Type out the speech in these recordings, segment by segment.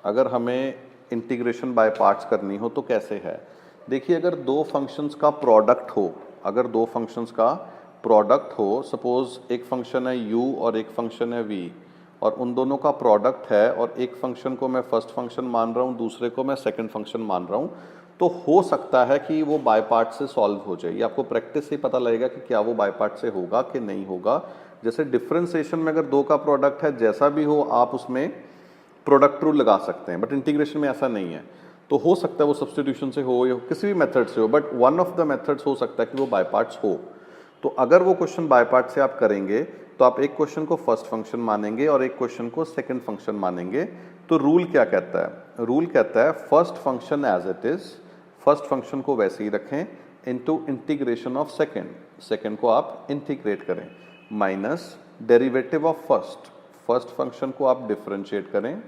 अगर हमें integration by parts करनी हो तो कैसे है। देखिए, अगर दो फंक्शंस का प्रोडक्ट हो, अगर दो फंक्शंस का प्रोडक्ट हो, सपोज एक फंक्शन है u और एक फंक्शन है v, और उन दोनों का प्रोडक्ट है और एक फंक्शन को मैं फर्स्ट फंक्शन मान रहा हूँ, दूसरे को मैं सेकंड फंक्शन मान रहा हूँ, तो हो सकता है कि वो बाय पार्ट से सॉल्व हो जाए। ये आपको प्रैक्टिस से ही पता लगेगा कि क्या वो बाय पार्ट से होगा कि नहीं होगा। जैसे डिफरेंशिएशन में अगर दो का प्रोडक्ट है, जैसा भी हो आप उसमें प्रोडक्ट रूल लगा सकते हैं, बट इंटीग्रेशन में ऐसा नहीं है। तो हो सकता है वो सब्सटीट्यूशन से हो या किसी भी मेथड से हो, but one of the methods हो सकता है कि वो बाय पार्ट्स हो। तो अगर वो क्वेश्चन बाय पार्ट से आप करेंगे तो आप एक क्वेश्चन को फर्स्ट फंक्शन मानेंगे और एक क्वेश्चन को सेकंड फंक्शन मानेंगे। तो रूल क्या कहता है? रूल कहता है first function as it is, first function को वैसे ही रखें, into integration of second, second को आप इंटीग्रेट करें, minus derivative of first, first function को आप डिफरेंशिएट करें,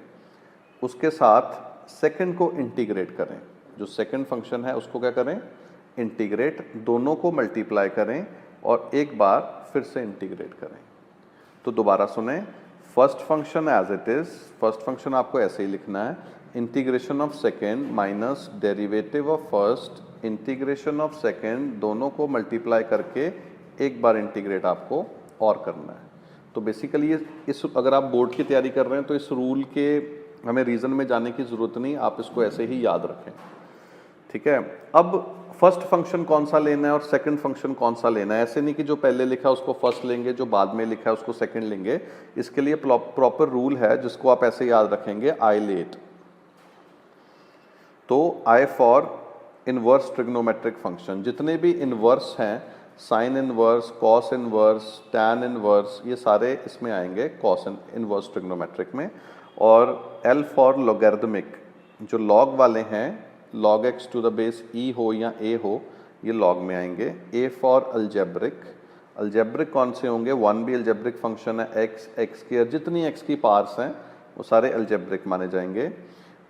उसके साथ सेकंड को इंटीग्रेट करें, जो सेकंड फंक्शन है उसको क्या करें? इंटीग्रेट, दोनों को मल्टीप्लाई करें और एक बार फिर से इंटीग्रेट करें। तो दोबारा सुने, first function as it is, first function आपको ऐसे ही लिखना है, integration of second minus derivative of first integration of second, दोनों को मल्टीप्लाई करके एक बार इंटीग्रेट आपको और करना है। तो बेसिकली इस अगर आप बोर्ड की तैयारी कर रहे हैं तो इस रूल के हमें रीजन में जाने की जरूरत नहीं, आप इसको ऐसे ही याद रखें, ठीक है। अब फर्स्ट फंक्शन कौन सा लेना है और सेकंड फंक्शन कौन सा लेना है, ऐसे नहीं कि जो पहले लिखा है उसको फर्स्ट लेंगे, जो बाद में लिखा है उसको सेकंड लेंगे। इसके लिए प्रॉपर रूल है जिसको आप ऐसे याद रखेंगे, आई लेट। तो I for inverse trigonometric function, जितने भी इनवर्स हैं, sine inverse, cos inverse, tan inverse, ये सारे इसमें आएंगे कॉस इनवर्स ट्रिग्नोमेट्रिक में। और एल फॉर लॉगरिथमिक, जो लॉग वाले हैं, log x to the base e हो या a हो, ये log में आएंगे। a फॉर अलजेब्रिक, अलजेब्रिक कौन से होंगे? वन भी अलजेब्रिक फंक्शन है, x, x स्क्वायर, जितनी x की पार्ट्स हैं वो सारे अलजेब्रिक माने जाएंगे।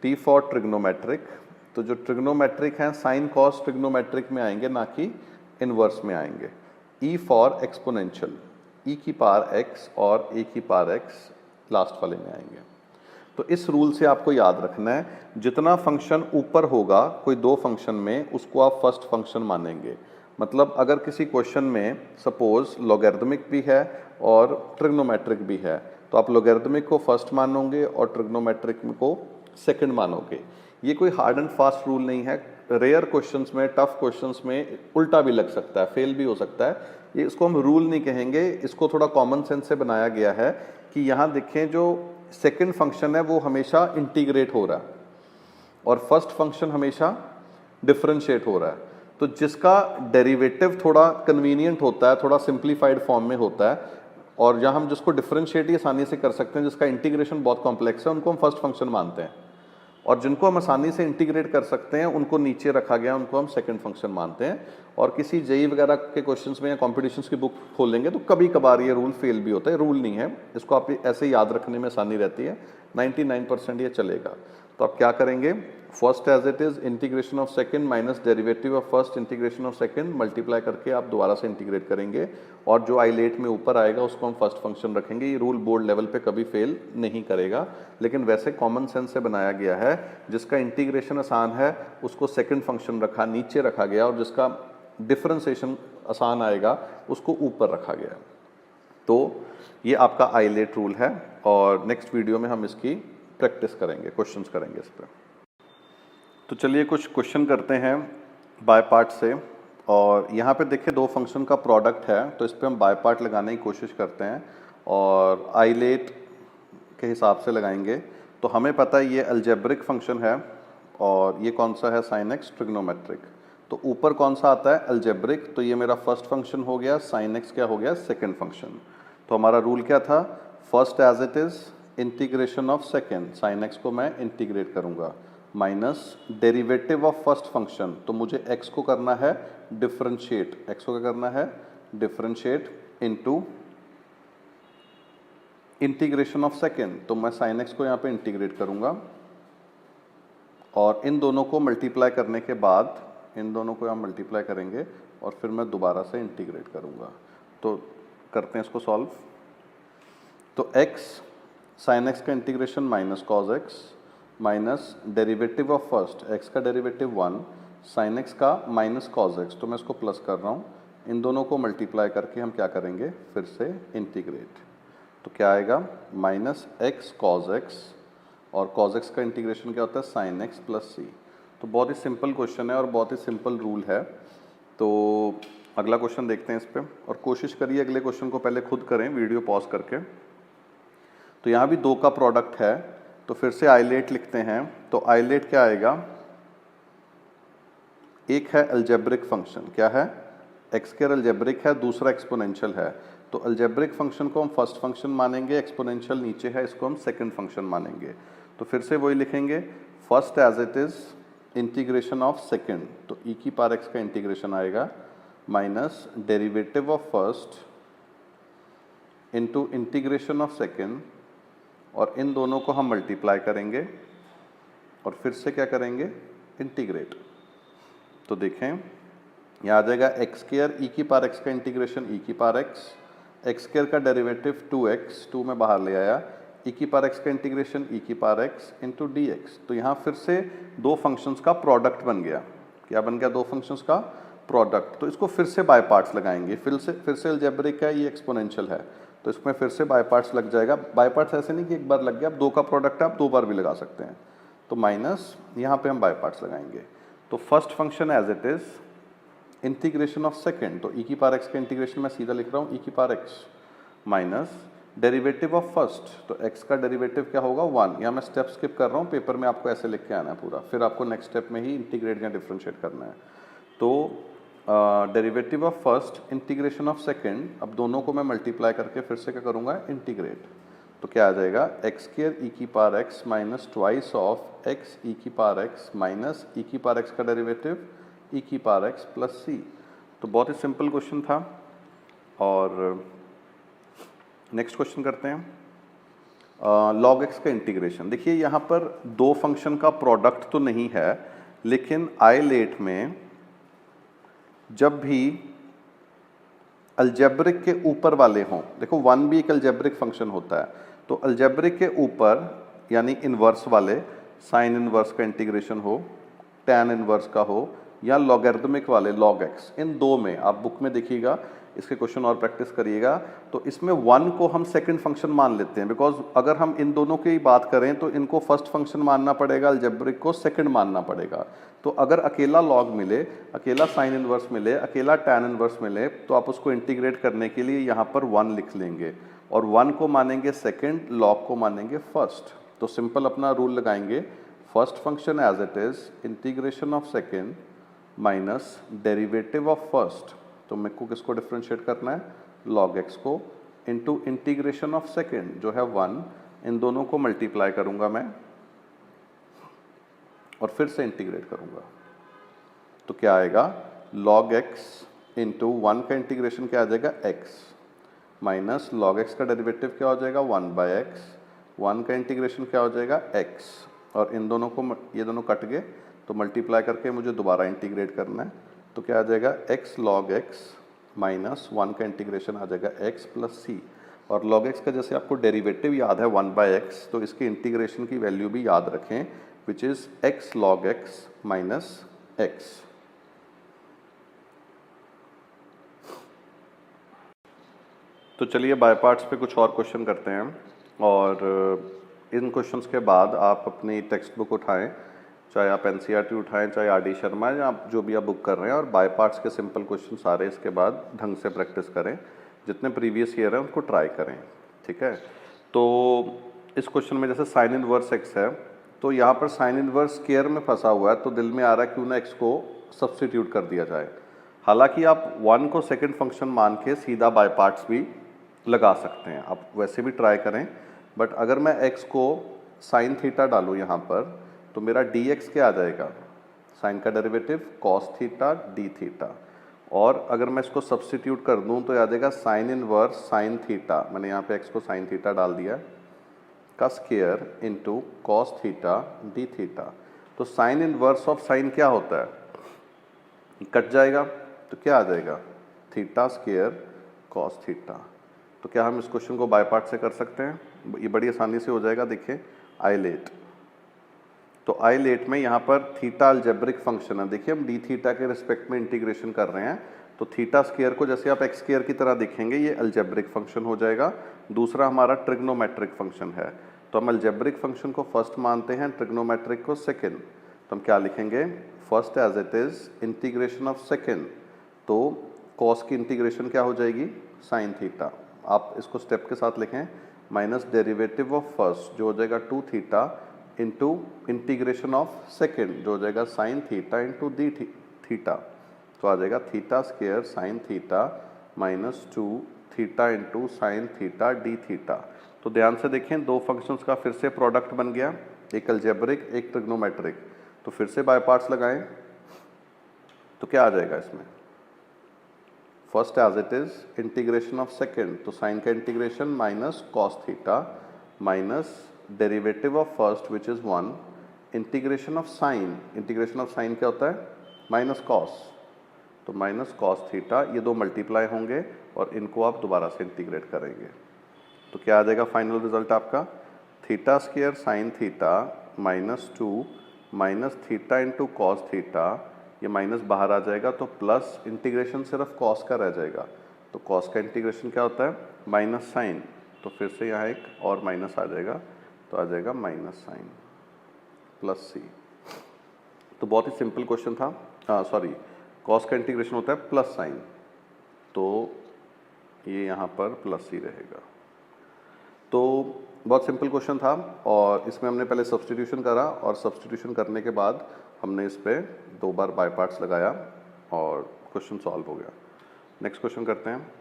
t फॉर ट्रिग्नोमेट्रिक, तो जो ट्रिग्नोमेट्रिक हैं साइन कॉस ट्रिग्नोमेट्रिक में आएंगे, ना कि इनवर्स में आएंगे। e फॉर एक्सपोनेंशियल, e की पावर x और a की पावर x लास्ट वाले में आएंगे। तो इस रूल से आपको याद रखना है, जितना फंक्शन ऊपर होगा कोई दो फंक्शन में, उसको आप फर्स्ट फंक्शन मानेंगे। मतलब अगर किसी क्वेश्चन में सपोज लॉगरिथमिक भी है और ट्रिग्नोमेट्रिक भी है, तो आप लॉगरिथमिक को फर्स्ट मानोगे और ट्रिग्नोमेट्रिक को सेकंड मानोगे। ये कोई हार्ड एंड फास्ट रूल नहीं है। रेयर क्वेश्चंस में, टफ क्वेश्चंस में उल्टा भी लग सकता है, फेल भी हो सकता है। ये इसको हम रूल नहीं कहेंगे, इसको थोड़ा कॉमन सेंस से बनाया गया है कि यहाँ देखें, जो सेकंड फंक्शन है वो हमेशा इंटीग्रेट हो रहा है और फर्स्ट फंक्शन हमेशा डिफरेंशिएट हो रहा है। तो जिसका डेरिवेटिव थोड़ा कन्वीनियंट होता है, थोड़ा सिंप्लीफाइड फॉर्म में होता है, और जहाँ हम जिसको डिफरेंशिएट ही आसानी से कर सकते हैं, जिसका इंटीग्रेशन बहुत कॉम्प्लेक्स है, उनको हम फर्स्ट फंक्शन मानते हैं। और जिनको हम आसानी से इंटीग्रेट कर सकते हैं उनको नीचे रखा गया, उनको हम सेकंड फंक्शन मानते हैं। और किसी जेई वगैरह के क्वेश्चंस में या कॉम्पिटिशन्स की बुक खोलेंगे तो कभी कभार ये रूल फेल भी होता है, रूल नहीं है, इसको आप ऐसे याद रखने में आसानी रहती है, 99% ये चलेगा। तो आप क्या करेंगे? First as it is, integration of second minus derivative of first integration of second, multiply करके आप दोबारा से इंटीग्रेट करेंगे, और जो आइलेट में ऊपर आएगा उसको हम फर्स्ट फंक्शन रखेंगे। ये रूल बोर्ड लेवल पे कभी फेल नहीं करेगा, लेकिन वैसे कॉमन सेंस से बनाया गया है। जिसका इंटीग्रेशन आसान है उसको सेकंड फंक्शन रखा, नीचे रखा गया, और जिसका डिफरेंशिएशन आसान आएगा उसको ऊपर रखा गया। तो ये आपका आइलेट रूल है, और नेक्स्ट वीडियो में हम इसकी प्रैक्टिस करेंगे, क्वेश्चंस करेंगे इस पर। तो चलिए कुछ क्वेश्चन करते हैं बाय पार्ट से। और यहाँ पे देखिए दो फंक्शन का प्रोडक्ट है, तो इस पर हम बाय पार्ट लगाने की कोशिश करते हैं और आइलेट के हिसाब से लगाएंगे। तो हमें पता है ये अलजेब्रिक फंक्शन है और ये कौन सा है? Sine x trigonometric. तो ऊपर कौन सा आता है? अलजेब्रिक। तो ये मेरा फर्स्ट फंक्शन हो गया, साइन एक्स क्या हो गया? Second function. तो हमारा रूल क्या था? First as it is, integration of second, sine x को मैं इंटीग्रेट करूंगा, minus derivative of first function, तो मुझे x को करना है डिफरेंशिएट, x को क्या करना है? Differentiate, into integration of second, तो मैं साइन x को यहाँ पे इंटीग्रेट करूंगा, और इन दोनों को मल्टीप्लाई करने के बाद, इन दोनों को हम मल्टीप्लाई करेंगे और फिर मैं दोबारा से इंटीग्रेट करूंगा। तो करते हैं इसको सॉल्व। तो x साइन x का integration minus cos x minus derivative of first, x का डेरिवेटिव 1 साइन एक्स का माइनस कॉज एक्स, तो मैं इसको प्लस कर रहा हूँ, इन दोनों को मल्टीप्लाई करके हम क्या करेंगे फिर से इंटीग्रेट, तो क्या आएगा माइनस एक्स कॉज एक्स, और कॉज एक्स का इंटीग्रेशन क्या होता है साइन एक्स प्लस सी। तो बहुत ही सिंपल क्वेश्चन है और बहुत ही सिंपल रूल है। तो अगला क्वेश्चन देखते हैं इस पर, और कोशिश करिए अगले क्वेश्चन को पहले खुद करें वीडियो पॉज करके। तो यहाँ भी दो का प्रोडक्ट है, तो फिर से आइलेट लिखते हैं। तो आइलेट क्या आएगा, एक है अलजेब्रिक फंक्शन, क्या है एक्स स्क्वायर अलजेब्रिक है, दूसरा एक्सपोनेंशियल है। तो अलजेब्रिक फंक्शन को हम फर्स्ट फंक्शन मानेंगे, एक्सपोनेंशियल नीचे है इसको हम सेकंड फंक्शन मानेंगे। तो फिर से वही लिखेंगे, first as it is integration of second, तो ई की पावर एक्स का इंटीग्रेशन आएगा minus derivative of first into integration of second, और इन दोनों को हम मल्टीप्लाई करेंगे और फिर से क्या करेंगे इंटीग्रेट। तो देखें यहाँ आ जाएगा एक्स स्क्वायर ई की पावर एक्स का इंटीग्रेशन ई की पावर एक्स, एक्स स्क्वायर का डेरिवेटिव 2x, 2 में बाहर ले आया, ई की पावर एक्स का इंटीग्रेशन ई की power x into d x. तो यहाँ फिर से दो फंक्शंस का प्रोडक्ट बन गया, क्या बन गया दो फंक्शंस का प्रोडक्ट। तो इसको फिर से बाय पार्ट्स लगाएंगे, फिर से अलजेब्रिक है, ये एक्सपोनेंशियल है, तो इसमें फिर से बाय पार्ट्स लग जाएगा। बाय पार्ट्स ऐसे नहीं कि एक बार लग गया, अब दो का प्रोडक्ट आप दो बार भी लगा सकते हैं। तो माइनस यहाँ पे हम बाय पार्ट्स लगाएंगे। तो first function as it is integration of second, तो ई की पावर एक्स का इंटीग्रेशन मैं सीधा लिख रहा हूँ ई की power x minus derivative of first, तो एक्स का डेरिवेटिव क्या होगा 1। यहाँ मैं स्टेप स्किप कर रहा हूँ, पेपर में आपको ऐसे लिख के आना है पूरा, फिर आपको नेक्स्ट स्टेप में ही इंटीग्रेट या डिफ्रेंशिएट करना है। तो derivative of first integration of second, अब दोनों को मैं मल्टीप्लाई करके फिर से क्या करूँगा इंटीग्रेट। तो क्या आ जाएगा एक्स स्क्वायर ई की power x minus twice of x e की पावर एक्स माइनस ई की पावर एक्स का डेरिवेटिव ई की पावर एक्स प्लस सी। तो बहुत ही सिंपल क्वेश्चन था। और नेक्स्ट क्वेश्चन करते हैं लॉग एक्स का इंटीग्रेशन। देखिए यहाँ पर दो फंक्शन का प्रोडक्ट तो नहीं है, लेकिन आइलेट में जब भी अलजेब्रिक के ऊपर वाले हों, देखो 1 भी एक अलजेब्रिक फंक्शन होता है, तो अलजेब्रिक के ऊपर यानी इनवर्स वाले साइन इनवर्स का इंटीग्रेशन हो, टैन इनवर्स का हो, या लॉगरिदमिक वाले लॉग एक्स, इन दो में आप बुक में देखिएगा, इसके क्वेश्चन और प्रैक्टिस करिएगा। तो इसमें 1 को हम सेकंड फंक्शन मान लेते हैं, बिकॉज अगर हम इन दोनों की बात करें तो इनको फर्स्ट फंक्शन मानना पड़ेगा, अलजेब्रिक को सेकंड मानना पड़ेगा। तो अगर अकेला लॉग मिले, अकेला साइन इनवर्स मिले, अकेला टैन इनवर्स मिले, तो आप उसको इंटीग्रेट करने के लिए यहाँ पर 1 लिख लेंगे, और 1 को मानेंगे सेकंड, लॉग को मानेंगे फर्स्ट। तो सिंपल अपना रूल लगाएंगे, first function as it is integration of second minus derivative of first, तो मेरे को किसको डिफ्रेंशिएट करना है लॉग एक्स को, इनटू इंटीग्रेशन ऑफ सेकंड जो है 1, इन दोनों को मल्टीप्लाई करूंगा मैं और फिर से इंटीग्रेट करूंगा। तो क्या आएगा log x इंटू 1 का इंटीग्रेशन क्या आ जाएगा x माइनस log x का डेरिवेटिव क्या हो जाएगा 1 बाय एक्स, 1 का इंटीग्रेशन क्या हो जाएगा x, और इन दोनों को ये दोनों कट गए तो मल्टीप्लाई करके मुझे दोबारा इंटीग्रेट करना है। तो क्या आ जाएगा x log x माइनस 1 का इंटीग्रेशन आ जाएगा x प्लस सी, और log x का जैसे आपको डेरिवेटिव याद है 1 बाय एक्स, तो इसके इंटीग्रेशन की वैल्यू भी याद रखें, which is x log x minus x। तो चलिए बाय पार्ट्स पे कुछ और क्वेश्चन करते हैं, और इन क्वेश्चंस के बाद आप अपनी टेक्स्ट बुक उठाएं, चाहे आप एनसीईआरटी उठाएं, चाहे आरडी शर्मा, या आप जो भी आप बुक कर रहे हैं, और बाय पार्ट्स के सिंपल क्वेश्चन सारे इसके बाद ढंग से प्रैक्टिस करें, जितने प्रीवियस ईयर हैं उनको ट्राई करें, ठीक है। तो इस क्वेश्चन में जैसे साइन इनवर्स एक्स है, तो यहाँ पर साइन इनवर्स स्क्वायर में फंसा हुआ है, तो दिल में आ रहा है क्यों ना एक्स को सब्सटीट्यूट कर दिया जाए। हालांकि आप 1 को सेकंड फंक्शन मान के सीधा बाय पार्ट्स भी लगा सकते हैं, आप वैसे भी ट्राई करें, बट अगर मैं x को साइन थीटा डालूँ यहाँ पर, तो मेरा dx क्या आ जाएगा साइन का derivative cos theta d theta, और अगर मैं इसको सब्सटीट्यूट कर दूँ तो आ जाएगा साइन इनवर्स साइन थीटा, मैंने यहाँ पे x को साइन थीटा डाल दिया, का square into cos theta d theta. तो साइन इनवर्स ऑफ साइन क्या होता है, कट जाएगा, तो क्या आ जाएगा थीटा स्क्वायर कॉस थीटा। तो क्या हम इस क्वेश्चन को बाय पार्ट से कर सकते हैं, ये बड़ी आसानी से हो जाएगा। देखिए आइलेट तो आई लेट में यहाँ पर थीटा अलजेब्रिक फंक्शन है, देखिए हम डी थीटा के रिस्पेक्ट में इंटीग्रेशन कर रहे हैं, तो थीटा स्क्वायर को जैसे आप एक्स स्क्वायर की तरह दिखेंगे ये अलजेब्रिक फंक्शन हो जाएगा। दूसरा हमारा ट्रिग्नोमेट्रिक फंक्शन है, तो हम अलजेब्रिक फंक्शन को फर्स्ट मानते हैं, ट्रिग्नोमेट्रिक को सेकेंड। तो हम क्या लिखेंगे, first as it is integration of second, तो कॉस की इंटीग्रेशन क्या हो जाएगी, साइन थीटा। आप इसको स्टेप के साथ लिखें, माइनस डेरिवेटिव ऑफ फर्स्ट जो हो जाएगा 2 theta into integration of second जो हो जाएगा sign theta into D theta, तो आ जाएगा theta square sine theta minus 2 theta into sine theta d theta. तो ध्यान से देखें, दो फंक्शंस का फिर से प्रोडक्ट बन गया, एक अलजेब्रिक एक ट्रिग्नोमेट्रिक। तो फिर से बाय पार्ट्स लगाएं, तो क्या आ जाएगा इसमें, first as it is integration of second, तो साइन का integration minus cos theta minus derivative of first which is 1 integration of sine, integration of sine क्या होता है, माइनस कॉस, तो माइनस कॉस थीटा, ये दो मल्टीप्लाई होंगे और इनको आप दोबारा से इंटीग्रेट करेंगे, तो क्या आ जाएगा फाइनल रिजल्ट आपका, theta square sine theta minus 2 minus theta into cos theta, ये माइनस बाहर आ जाएगा तो प्लस इंटीग्रेशन सिर्फ कॉस का रह जाएगा, तो कॉस का इंटीग्रेशन क्या होता है, माइनस साइन, तो फिर से यहाँ एक और माइनस आ जाएगा, तो आ जाएगा माइनस साइन प्लस सी। तो बहुत ही सिंपल क्वेश्चन था, सॉरी कॉस का इंटीग्रेशन होता है प्लस साइन, तो ये यहाँ पर प्लस सी रहेगा। तो बहुत सिंपल क्वेश्चन था और इसमें हमने पहले सब्स्टिट्यूशन करा और सब्स्टिट्यूशन करने के बाद हमने इस पर 2 बार बाय पार्ट्स लगाया और क्वेश्चन सॉल्व हो गया। नेक्स्ट क्वेश्चन करते हैं।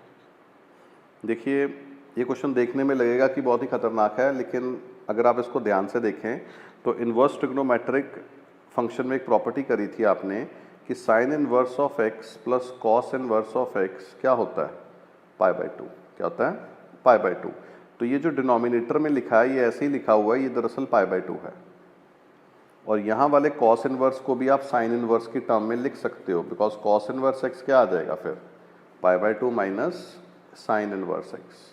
देखिए ये क्वेश्चन देखने में लगेगा कि बहुत ही खतरनाक है, लेकिन अगर आप इसको ध्यान से देखें तो इन्वर्स ट्रिग्नोमेट्रिक फंक्शन में एक प्रॉपर्टी करी थी आपने कि sine inverse of x plus cos inverse of x क्या होता है, पाई बाय 2, क्या होता है, पाई बाय 2। तो ये जो डिनोमिनेटर में लिखा है ये ऐसे ही लिखा हुआ है, ये दरअसल पाई बाय 2 है, और यहाँ वाले कॉस इनवर्स को भी आप साइन इनवर्स की टर्म में लिख सकते हो, बिकॉज कॉस इनवर्स एक्स क्या आ जाएगा फिर, पाई by 2 minus sine inverse x.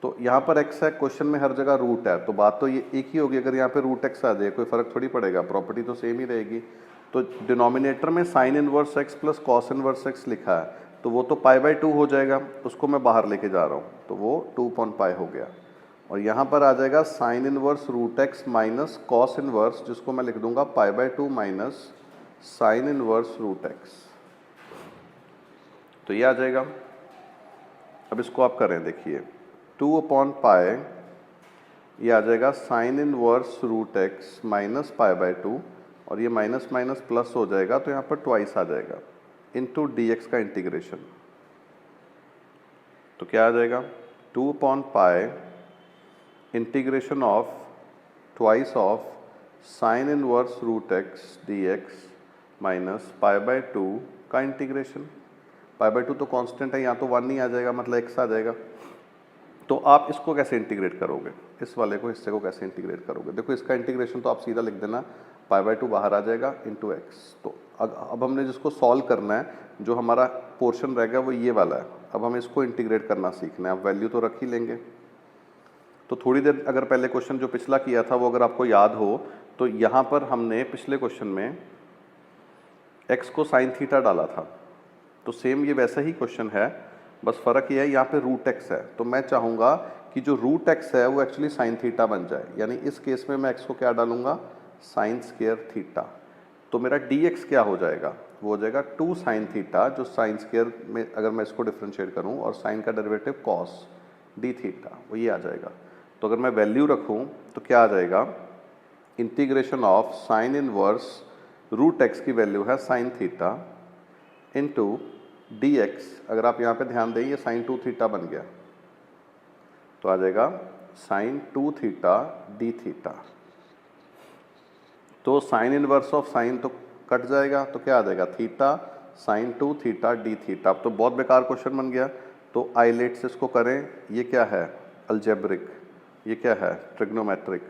तो यहाँ पर एक्स है, क्वेश्चन में हर जगह रूट है, तो बात तो ये एक ही होगी, अगर यहाँ पे रूट एक्स आ जाए कोई फर्क थोड़ी पड़ेगा, प्रॉपर्टी तो सेम ही रहेगी। तो डिनोमिनेटर में sign inverse x plus cos inverse x लिखा है, तो वो तो पाई बाय 2 हो जाएगा, उसको मैं बाहर लेके जा रहा हूँ, तो वो 2/π हो गया, और यहाँ पर आ जाएगा sine inverse root x minus cos inverse, जिसको मैं लिख दूंगा pi by 2 minus sine inverse root x, तो ये आ जाएगा। अब इसको आप करें, देखिए 2/π, ये आ जाएगा sine inverse root x minus pi by 2, और ये माइनस माइनस प्लस हो जाएगा, तो यहाँ पर ट्वाइस आ जाएगा, इंटू डी एक्स का इंटीग्रेशन, तो क्या आ जाएगा 2/π integration of twice of sine inverse root x d x minus pi by 2 का इंटीग्रेशन। पाई बाय 2 तो कांस्टेंट है, यहाँ तो 1 नहीं आ जाएगा, मतलब एक्स आ जाएगा। तो आप इसको कैसे इंटीग्रेट करोगे, इस वाले को हिस्से को कैसे इंटीग्रेट करोगे, देखो इसका इंटीग्रेशन तो आप सीधा लिख देना, पाई बाय 2 बाहर आ जाएगा इंटू एक्स। तो अब हमने जिसको सॉल्व करना है, जो हमारा पोर्शन रहेगा वो ये वाला है, अब हमें इसको इंटीग्रेट करना सीखना है। अब वैल्यू तो रख ही लेंगे, तो थोड़ी देर अगर पहले क्वेश्चन जो पिछला किया था वो अगर आपको याद हो, तो यहाँ पर हमने पिछले क्वेश्चन में एक्स को साइन थीटा डाला था, तो सेम ये वैसा ही क्वेश्चन है, बस फ़र्क ये है यहाँ पे रूट एक्स है, तो मैं चाहूँगा कि जो रूट एक्स है वो एक्चुअली साइन थीटा बन जाए, यानी इस केस में मैं एक्स को क्या डालूंगा, साइन स्क्वायर थीटा, तो मेरा डी एक्स क्या हो जाएगा, वो हो जाएगा 2 साइन थीटा, जो साइन स्क्वायर में अगर मैं इसको डिफ्रेंशिएट करूँ और साइन का डेरिवेटिव कॉस डी थीटा, वो ये आ जाएगा। तो अगर मैं वैल्यू रखूँ तो क्या आ जाएगा, integration of sine inverse root x की वैल्यू है sine theta into d x, अगर आप यहाँ पे ध्यान दें ये साइन 2 थीटा बन गया, तो आ जाएगा साइन 2 थीटा डी थीटा। तो साइन इनवर्स ऑफ साइन तो कट जाएगा, तो क्या आ जाएगा theta sine 2 theta d theta. अब तो बहुत बेकार क्वेश्चन बन गया, तो आइलेट से इसको करें, ये क्या है अलजेब्रिक, ये क्या है ट्रिग्नोमेट्रिक,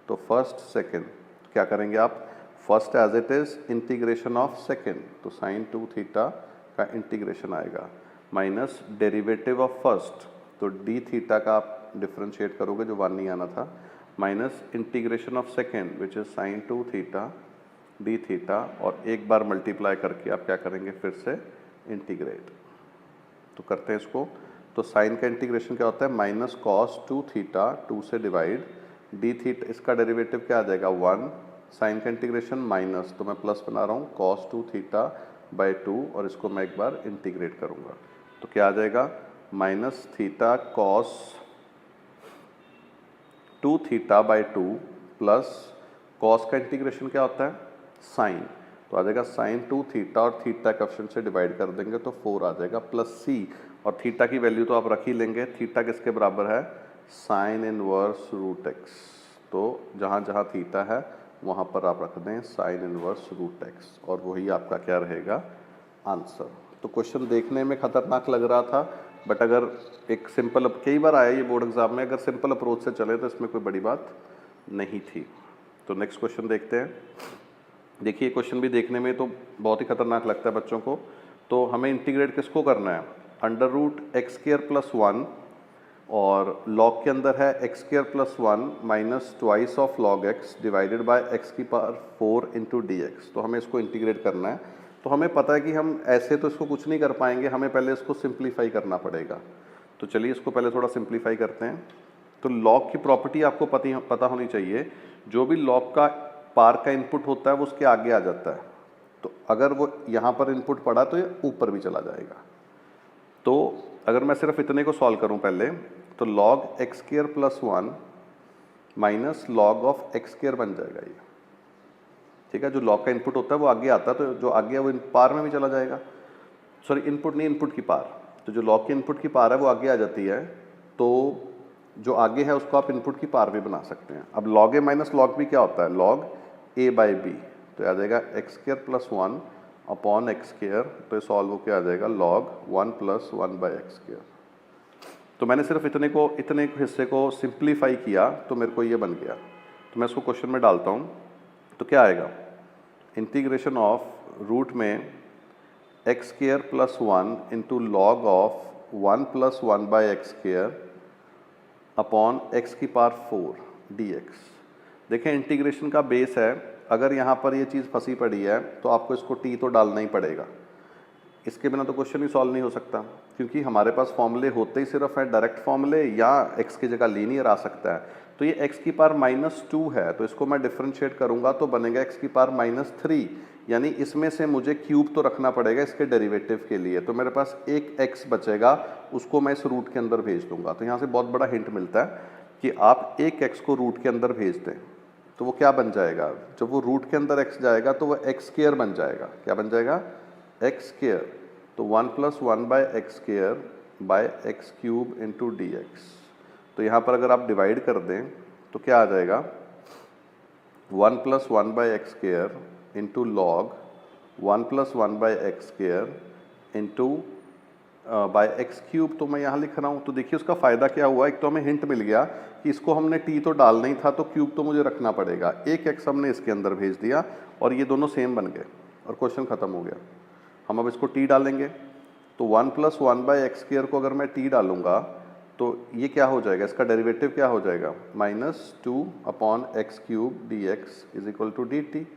तो फर्स्ट सेकेंड क्या करेंगे आप, first as it is integration of second, तो साइन 2 थीटा का इंटीग्रेशन आएगा माइनस डेरिवेटिव ऑफ फर्स्ट, तो डी थीटा का आप डिफ्रेंशिएट करोगे जो 1 नहीं आना था, minus integration of second which is sine 2 theta d theta, और एक बार मल्टीप्लाई करके आप क्या करेंगे, फिर से इंटीग्रेट। तो करते हैं इसको। तो साइन का इंटीग्रेशन क्या होता है, माइनस कॉस 2 थीटा 2 से डिवाइड डी थीटा, इसका डेरिवेटिव क्या आ जाएगा 1, साइन का इंटीग्रेशन माइनस, तो मैं प्लस बना रहा हूँ कॉस 2 थीटा बाई 2, और इसको मैं एक बार इंटीग्रेट करूँगा तो क्या आ जाएगा minus theta cos 2 theta by 2 plus cos का इंटीग्रेशन क्या होता है साइन, तो आ जाएगा साइन 2 थीटा और थीटा का ऑप्शन से डिवाइड कर देंगे तो 4 आ जाएगा प्लस सी, और थीटा की वैल्यू तो आप रख ही लेंगे, थीटा किसके बराबर है साइन इनवर्स रूट एक्स, तो जहाँ जहाँ थीटा है वहाँ पर आप रख दें साइन इनवर्स रूट एक्स, और वही आपका क्या रहेगा आंसर। तो क्वेश्चन देखने में खतरनाक लग रहा था, बट अगर एक सिंपल, कई बार आया ये बोर्ड एग्जाम में, अगर सिंपल अप्रोच से चले तो इसमें कोई बड़ी बात नहीं थी। तो नेक्स्ट क्वेश्चन देखते हैं। देखिए क्वेश्चन भी देखने में तो बहुत ही खतरनाक लगता है बच्चों को। तो हमें इंटीग्रेट किसको करना है, under root x square plus 1, और लॉग के अंदर है x square plus 1 minus twice of log x divided by x की पावर 4 इंटू डी एक्स। तो हमें इसको इंटीग्रेट करना है। तो हमें पता है कि हम ऐसे तो इसको कुछ नहीं कर पाएंगे, हमें पहले इसको सिंप्लीफाई करना पड़ेगा। तो चलिए इसको पहले थोड़ा सिंप्लीफाई करते हैं। तो लॉग की प्रॉपर्टी आपको पता होनी चाहिए, जो भी लॉग का पार का इनपुट होता है वो उसके आगे आ जाता है, तो अगर वो यहाँ पर इनपुट पड़ा तो ये ऊपर भी चला जाएगा। तो अगर मैं सिर्फ इतने को सॉल्व करूँ पहले, तो log x square plus 1 minus log of x square बन जाएगा ये, ठीक है। जो लॉग का इनपुट होता है वो आगे आता है, तो जो आगे है वो पार में भी चला जाएगा, सॉरी इनपुट नहीं, इनपुट की पार। तो जो लॉग की इनपुट की पार है वो आगे आ जाती है, तो जो आगे है उसको आप इनपुट की पार भी बना सकते हैं। अब log a minus log b क्या होता है, लॉग ए बाई बी, तो आ जाएगा x square plus 1 upon x square, तो ये सॉल्व होकर आ जाएगा log 1 plus 1 by x square. तो मैंने सिर्फ इतने हिस्से को सिंप्लीफाई किया तो मेरे को ये बन गया। तो मैं इसको क्वेश्चन में डालता हूँ, तो क्या आएगा, इंटीग्रेशन ऑफ रूट में x square plus 1 into log of 1 plus 1 by x square upon x की पावर 4 डी एक्स। देखें इंटीग्रेशन का बेस है, अगर यहाँ पर ये चीज़ फंसी पड़ी है तो आपको इसको टी तो डालना ही पड़ेगा, इसके बिना तो क्वेश्चन ही सॉल्व नहीं हो सकता, क्योंकि हमारे पास फॉर्मूले होते ही सिर्फ है डायरेक्ट फॉर्मूले, या एक्स की जगह लीनियर आ सकता है। तो ये एक्स की पावर -2 है, तो इसको मैं डिफ्रेंशिएट करूंगा तो बनेगा एक्स की पावर -3, यानी इसमें से मुझे क्यूब तो रखना पड़ेगा इसके डेरिवेटिव के लिए। तो मेरे पास एक एक्स बचेगा, उसको मैं इस रूट के अंदर भेज दूंगा। तो यहाँ से बहुत बड़ा हिंट मिलता है कि आप एक एक्स को रूट के अंदर भेज दें तो वो क्या बन जाएगा, जब वो रूट के अंदर एक्स जाएगा तो वो एक्स स्क्वायर बन जाएगा। क्या बन जाएगा, एक्स स्क्वायर। तो 1 plus 1 by x square by x cube into d x. तो यहाँ पर अगर आप डिवाइड कर दें तो क्या आ जाएगा, 1 plus 1 by x square into log 1 plus 1 by x square into by x cube. तो मैं यहाँ लिख रहा हूँ। तो देखिए उसका फ़ायदा क्या हुआ, एक तो हमें हिंट मिल गया कि इसको हमने टी तो डालना ही था, तो क्यूब तो मुझे रखना पड़ेगा। एक एक्स हमने इसके अंदर भेज दिया और ये दोनों सेम बन गए और क्वेश्चन ख़त्म हो गया। हम अब इसको टी डालेंगे, तो 1 प्लस 1 बाई एक्स स्क्वायर को अगर मैं टी डालूंगा तो ये क्या हो जाएगा, इसका डेरिवेटिव क्या हो जाएगा, -2 upon x cube d x is equal to d t.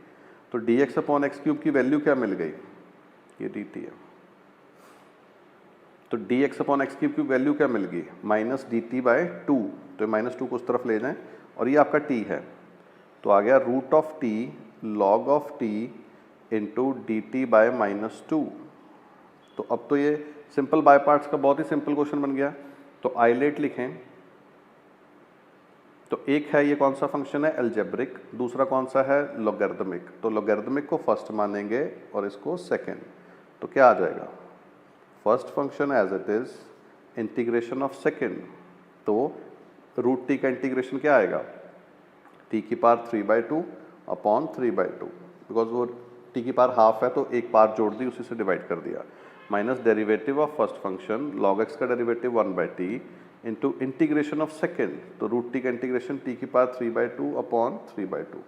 तो d x upon x cube की वैल्यू क्या मिल गई, ये डी टी है। तो d x upon x cube की वैल्यू क्या मिल गई, माइनस डी टी बाई 2। तो -2 को उस तरफ ले जाएं और ये आपका टी है, तो आ गया root of t log of t into d t by -2। तो अब तो ये सिंपल बाय पार्ट्स का बहुत ही सिंपल क्वेश्चन बन गया। तो आइलेट लिखें, तो एक है ये कौन सा फंक्शन है, अलजेब्रिक, दूसरा कौन सा है, लॉगरिदमिक। तो लॉगरिदमिक को फर्स्ट मानेंगे और इसको सेकंड। तो क्या आ जाएगा, first function as it is integration of second, तो रूट टी का इंटीग्रेशन क्या आएगा, टी की पावर 3/2 अपॉन 3/2, बिकॉज वो टी की पावर हाफ है तो एक पावर जोड़ दी, उसी से डिवाइड कर दिया, minus derivative of first function log x का derivative 1/t into integration of second, तो रूट टी का इंटीग्रेशन टी की पावर 3/2 अपॉन 3/2,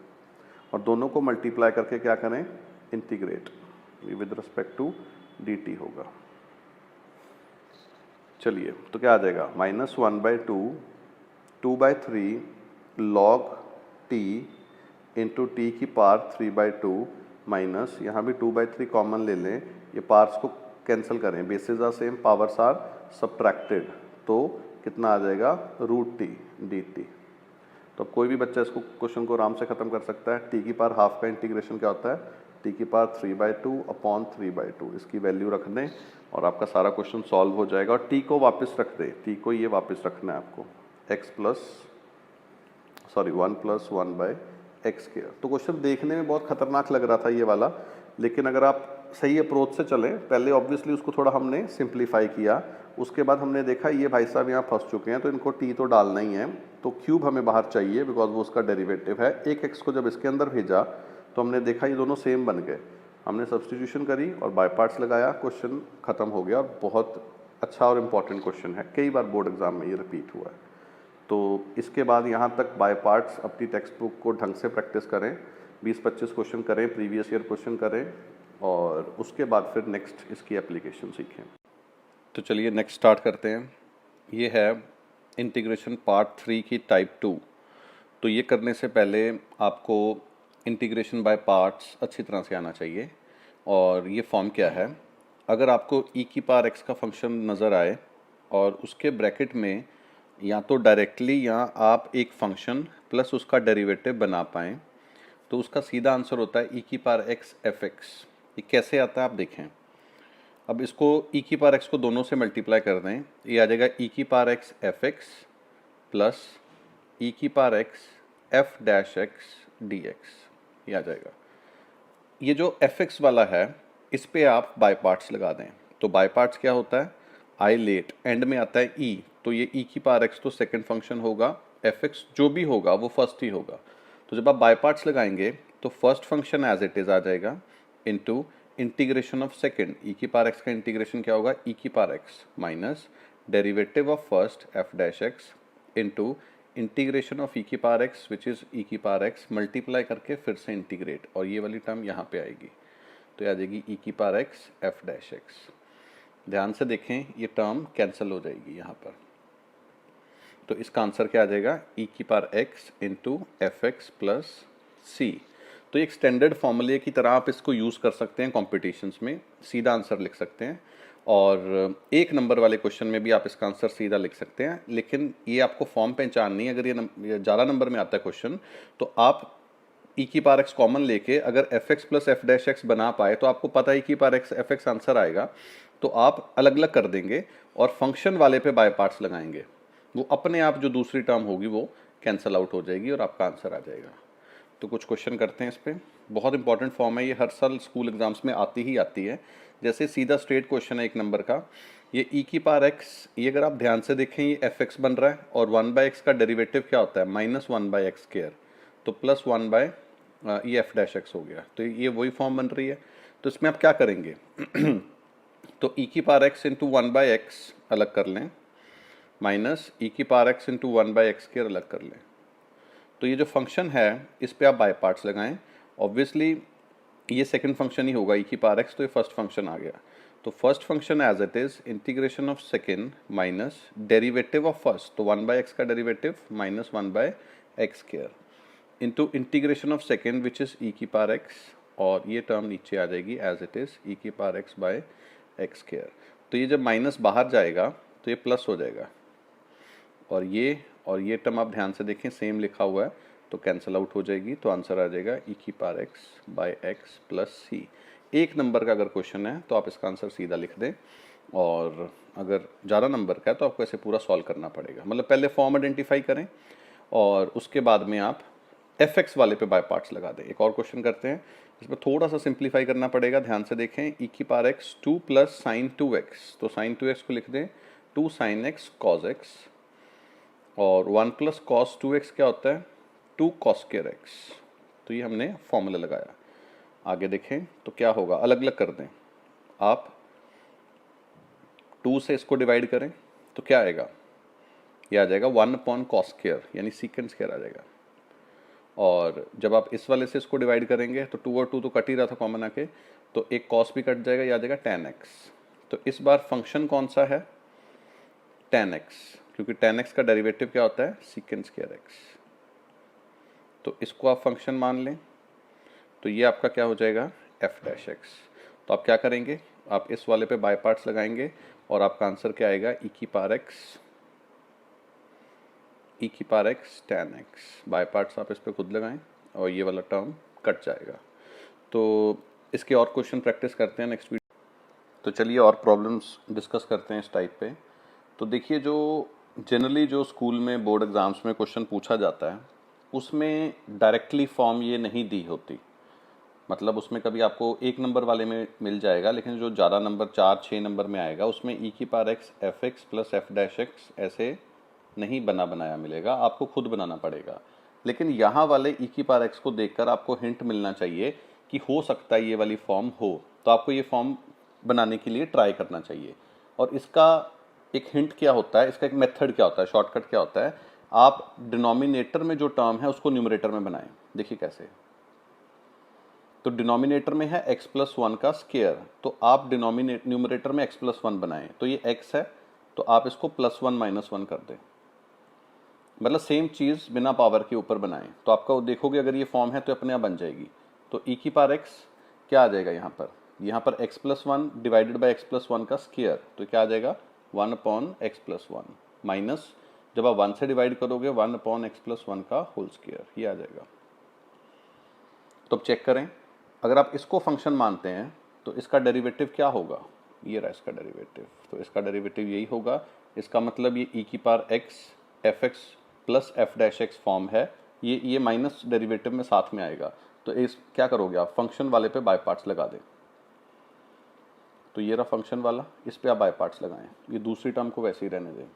और दोनों को मल्टीप्लाई करके क्या करें, integrate with respect to d t होगा। चलिए तो क्या आ जाएगा, -1/2 2/3 log t इंटू टी की पावर 3/2 माइनस, यहाँ भी 2/3 कॉमन ले लें, ये पार्ट्स को कैंसिल करें, basis are same, powers are subtracted, तो कितना आ जाएगा √t dt। तो कोई भी बच्चा इसको क्वेश्चन को आराम से खत्म कर सकता है। टी की पावर हाफ का इंटीग्रेशन क्या होता है, टी की पावर 3/2 अपॉन 3/2, इसकी वैल्यू रख दें और आपका सारा क्वेश्चन सॉल्व हो जाएगा। और टी को वापस रख दें, टी को ये वापस रखना है आपको, one plus one by x square. तो क्वेश्चन देखने में बहुत खतरनाक लग रहा था ये वाला, लेकिन अगर आप सही अप्रोच से चलें, पहले ऑब्वियसली उसको थोड़ा हमने सिंप्लीफाई किया, उसके बाद हमने देखा ये भाई साहब यहाँ फंस चुके हैं, तो इनको टी तो डालना ही है, तो क्यूब हमें बाहर चाहिए बिकॉज वो उसका डेरिवेटिव है। एक एक्स को जब इसके अंदर भेजा तो हमने देखा ये दोनों सेम बन गए, हमने सब्सटीट्यूशन करी और बाय पार्ट्स लगाया, क्वेश्चन खत्म हो गया। और बहुत अच्छा और इम्पॉर्टेंट क्वेश्चन है, कई बार बोर्ड एग्जाम में ये रिपीट हुआ है। तो इसके बाद यहाँ तक बाय पार्ट्स अपनी टेक्स्ट बुक को ढंग से प्रैक्टिस करें, 20-25 क्वेश्चन करें, प्रीवियस ईयर क्वेश्चन करें, और उसके बाद फिर नेक्स्ट इसकी एप्लीकेशन सीखें। तो चलिए नेक्स्ट स्टार्ट करते हैं। ये है इंटीग्रेशन पार्ट 3 की टाइप 2। तो ये करने से पहले आपको इंटीग्रेशन बाय पार्ट्स अच्छी तरह से आना चाहिए। और ये फॉर्म क्या है, अगर आपको e की पावर x का फंक्शन नज़र आए और उसके ब्रैकेट में या तो डायरेक्टली या आप एक फंक्शन प्लस उसका डेरिवेटिव बना पाएँ, तो उसका सीधा आंसर होता है e की पावर x fx। ये कैसे आता है आप देखें। अब इसको e की पावर x को दोनों से मल्टीप्लाई कर दें, ये आ जाएगा e की power x fx plus e की power x f dash x dx, ये आ जाएगा। ये जो fx वाला है इस पे आप बाय पार्ट्स लगा दें। तो बाय पार्ट्स क्या होता है, आई लेट एंड में आता है e, तो ये e की पावर x तो सेकंड फंक्शन होगा, fx जो भी होगा वो फर्स्ट ही होगा। तो जब आप बाय पार्ट्स लगाएंगे तो first function as it is आ जाएगा into integration of second, e की पावर x का इंटीग्रेशन क्या होगा, e की power x minus derivative of first f dash x into integration of e की power x which is e की power x multiply करके फिर से इंटीग्रेट, और ये वाली टर्म यहाँ पे आएगी, तो ये आ जाएगी e की power x f dash x। ध्यान से देखें ये टर्म कैंसिल हो जाएगी यहाँ पर, तो इसका आंसर क्या आ जाएगा, e की power x into f x plus c. तो एक स्टैंडर्ड फॉर्मूले की तरह आप इसको यूज़ कर सकते हैं कॉम्पिटिशन्स में, सीधा आंसर लिख सकते हैं, और एक नंबर वाले क्वेश्चन में भी आप इसका आंसर सीधा लिख सकते हैं। लेकिन ये आपको फॉर्म पहचाननी है, अगर ये ज़्यादा नंबर में आता है क्वेश्चन तो आप e की पावर x कॉमन लेके अगर F x plus F dash x बना पाए तो आपको पता है e की power x F x answer आएगा, तो आप अलग अलग कर देंगे और फंक्शन वाले पे बाय पार्ट्स लगाएंगे, वो अपने आप जो दूसरी टर्म होगी वो कैंसिल आउट हो जाएगी और आपका आंसर आ जाएगा। तो कुछ क्वेश्चन करते हैं इस पर, बहुत इंपॉर्टेंट फॉर्म है ये, हर साल स्कूल एग्जाम्स में आती ही आती है। जैसे सीधा स्ट्रेट क्वेश्चन है एक नंबर का, ये e की पावर x, ये अगर आप ध्यान से देखें ये एफ एक्स बन रहा है और 1/x का डेरिवेटिव क्या होता है -1/x स्क्वायर, तो प्लस 1/ ये एफ डैश एक्स हो गया, तो ये वही फॉर्म बन रही है। तो इसमें आप क्या करेंगे तो e की पावर x इंटू 1/x अलग कर लें माइनस e की power x into 1/x square अलग कर लें। तो ये जो फंक्शन है इस पे आप बाय पार्ट्स लगाएं, ऑब्वियसली ये सेकंड फंक्शन ही होगा e की पावर x, तो ये फर्स्ट फंक्शन आ गया। तो first function as it is integration of second minus derivative of first, तो 1/x का derivative minus 1/x square into integration of second which is e की पावर x, और ये टर्म नीचे आ जाएगी एज इट इज़ e की power x by x square. तो ये जब माइनस बाहर जाएगा तो ये प्लस हो जाएगा, और ये टर्म आप ध्यान से देखें सेम लिखा हुआ है, तो कैंसिल आउट हो जाएगी, तो आंसर आ जाएगा e की power x by x plus c. एक नंबर का अगर क्वेश्चन है तो आप इसका आंसर सीधा लिख दें, और अगर ज़्यादा नंबर का है तो आपको ऐसे पूरा सॉल्व करना पड़ेगा। मतलब पहले फॉर्म आइडेंटिफाई करें और उसके बाद में आप एफ एक्स वाले पे बाय पार्ट्स लगा दें। एक और क्वेश्चन करते हैं, इसमें थोड़ा सा सिंप्लीफाई करना पड़ेगा, ध्यान से देखें। e की power x 2 plus sign 2x, तो साइन 2x को लिख दें 2 साइन x कॉस x, और 1 प्लस कॉस 2x क्या होता है 2 कॉस स्क्वायर x। तो ये हमने फॉर्मूला लगाया। आगे देखें तो क्या होगा, अलग अलग कर दें, आप 2 से इसको डिवाइड करें तो क्या आएगा, ये आ जाएगा 1 अपॉन कॉस स्क्वायर यानी सीकेंड स्क्वायर आ जाएगा। और जब आप इस वाले से इसको डिवाइड करेंगे तो 2 और 2 तो कट ही रहा था कॉमन आके, तो एक कॉस भी कट जाएगा, ये आ जाएगा tan x। तो इस बार फंक्शन कौन सा है tan x, क्योंकि tan x का डेरिवेटिव क्या होता है सीकेंड स्क्वायर x। तो इसको आप फंक्शन मान लें, तो ये आपका क्या हो जाएगा एफ डैश एक्स। तो आप क्या करेंगे, आप इस वाले पे बाय पार्ट्स लगाएंगे और आपका आंसर क्या आएगा ई की power x tan x. By parts आप इस पे खुद लगाएं और ये वाला टर्म कट जाएगा। तो इसके और क्वेश्चन प्रैक्टिस करते हैं नेक्स्ट वीडियो। तो चलिए और प्रॉब्लम्स डिस्कस करते हैं इस टाइप पे। तो देखिए, जो जनरली जो स्कूल में बोर्ड एग्ज़ाम्स में क्वेश्चन पूछा जाता है उसमें डायरेक्टली फॉर्म ये नहीं दी होती। मतलब उसमें कभी आपको एक नंबर वाले में मिल जाएगा, लेकिन जो ज़्यादा नंबर 4-6 नंबर में आएगा उसमें ई की power x F x plus F dash x ऐसे नहीं बनाया मिलेगा, आपको खुद बनाना पड़ेगा। लेकिन यहाँ वाले ई की पावर एक्स को देखकर आपको हिंट मिलना चाहिए कि हो सकता है ये वाली फॉर्म हो, तो आपको ये फॉर्म बनाने के लिए ट्राई करना चाहिए। और इसका एक हिंट क्या होता है, इसका एक मेथड क्या होता है, शॉर्टकट क्या होता है, आप डिनोमिनेटर में जो टर्म है उसको न्यूमरेटर में बनाएं। देखिए कैसे। तो डिनोमिनेटर में है x प्लस वन का स्केयर, तो आप न्यूमरेटर में x प्लस वन बनाएं। तो ये x है, तो आप इसको प्लस वन माइनस वन कर दें, मतलब सेम चीज़ बिना पावर के ऊपर बनाएं। तो आपका देखोगे अगर ये फॉर्म है तो अपने आप बन जाएगी। तो ई की पावर x क्या आ जाएगा यहाँ पर x plus one divided by x plus one का स्केयर, तो क्या आ जाएगा 1 upon x plus one, minus जब आप 1 से डिवाइड करोगे 1 अपॉन एक्स प्लस वन का होल स्केयर, ये आ जाएगा। तो अब चेक करें, अगर आप इसको फंक्शन मानते हैं तो इसका डेरिवेटिव क्या होगा, ये रहा इसका डेरिवेटिव। तो इसका डेरिवेटिव यही होगा। इसका मतलब ये ई की power x F x plus F dash x form है, ये माइनस डेरिवेटिव में साथ में आएगा। तो इस क्या करोगे आप, फंक्शन वाले पे बाय पार्ट्स लगा दें। तो ये रहा फंक्शन वाला, इस पे आप बाय पार्ट्स लगाएं, ये दूसरी टर्म को वैसे ही रहने दें।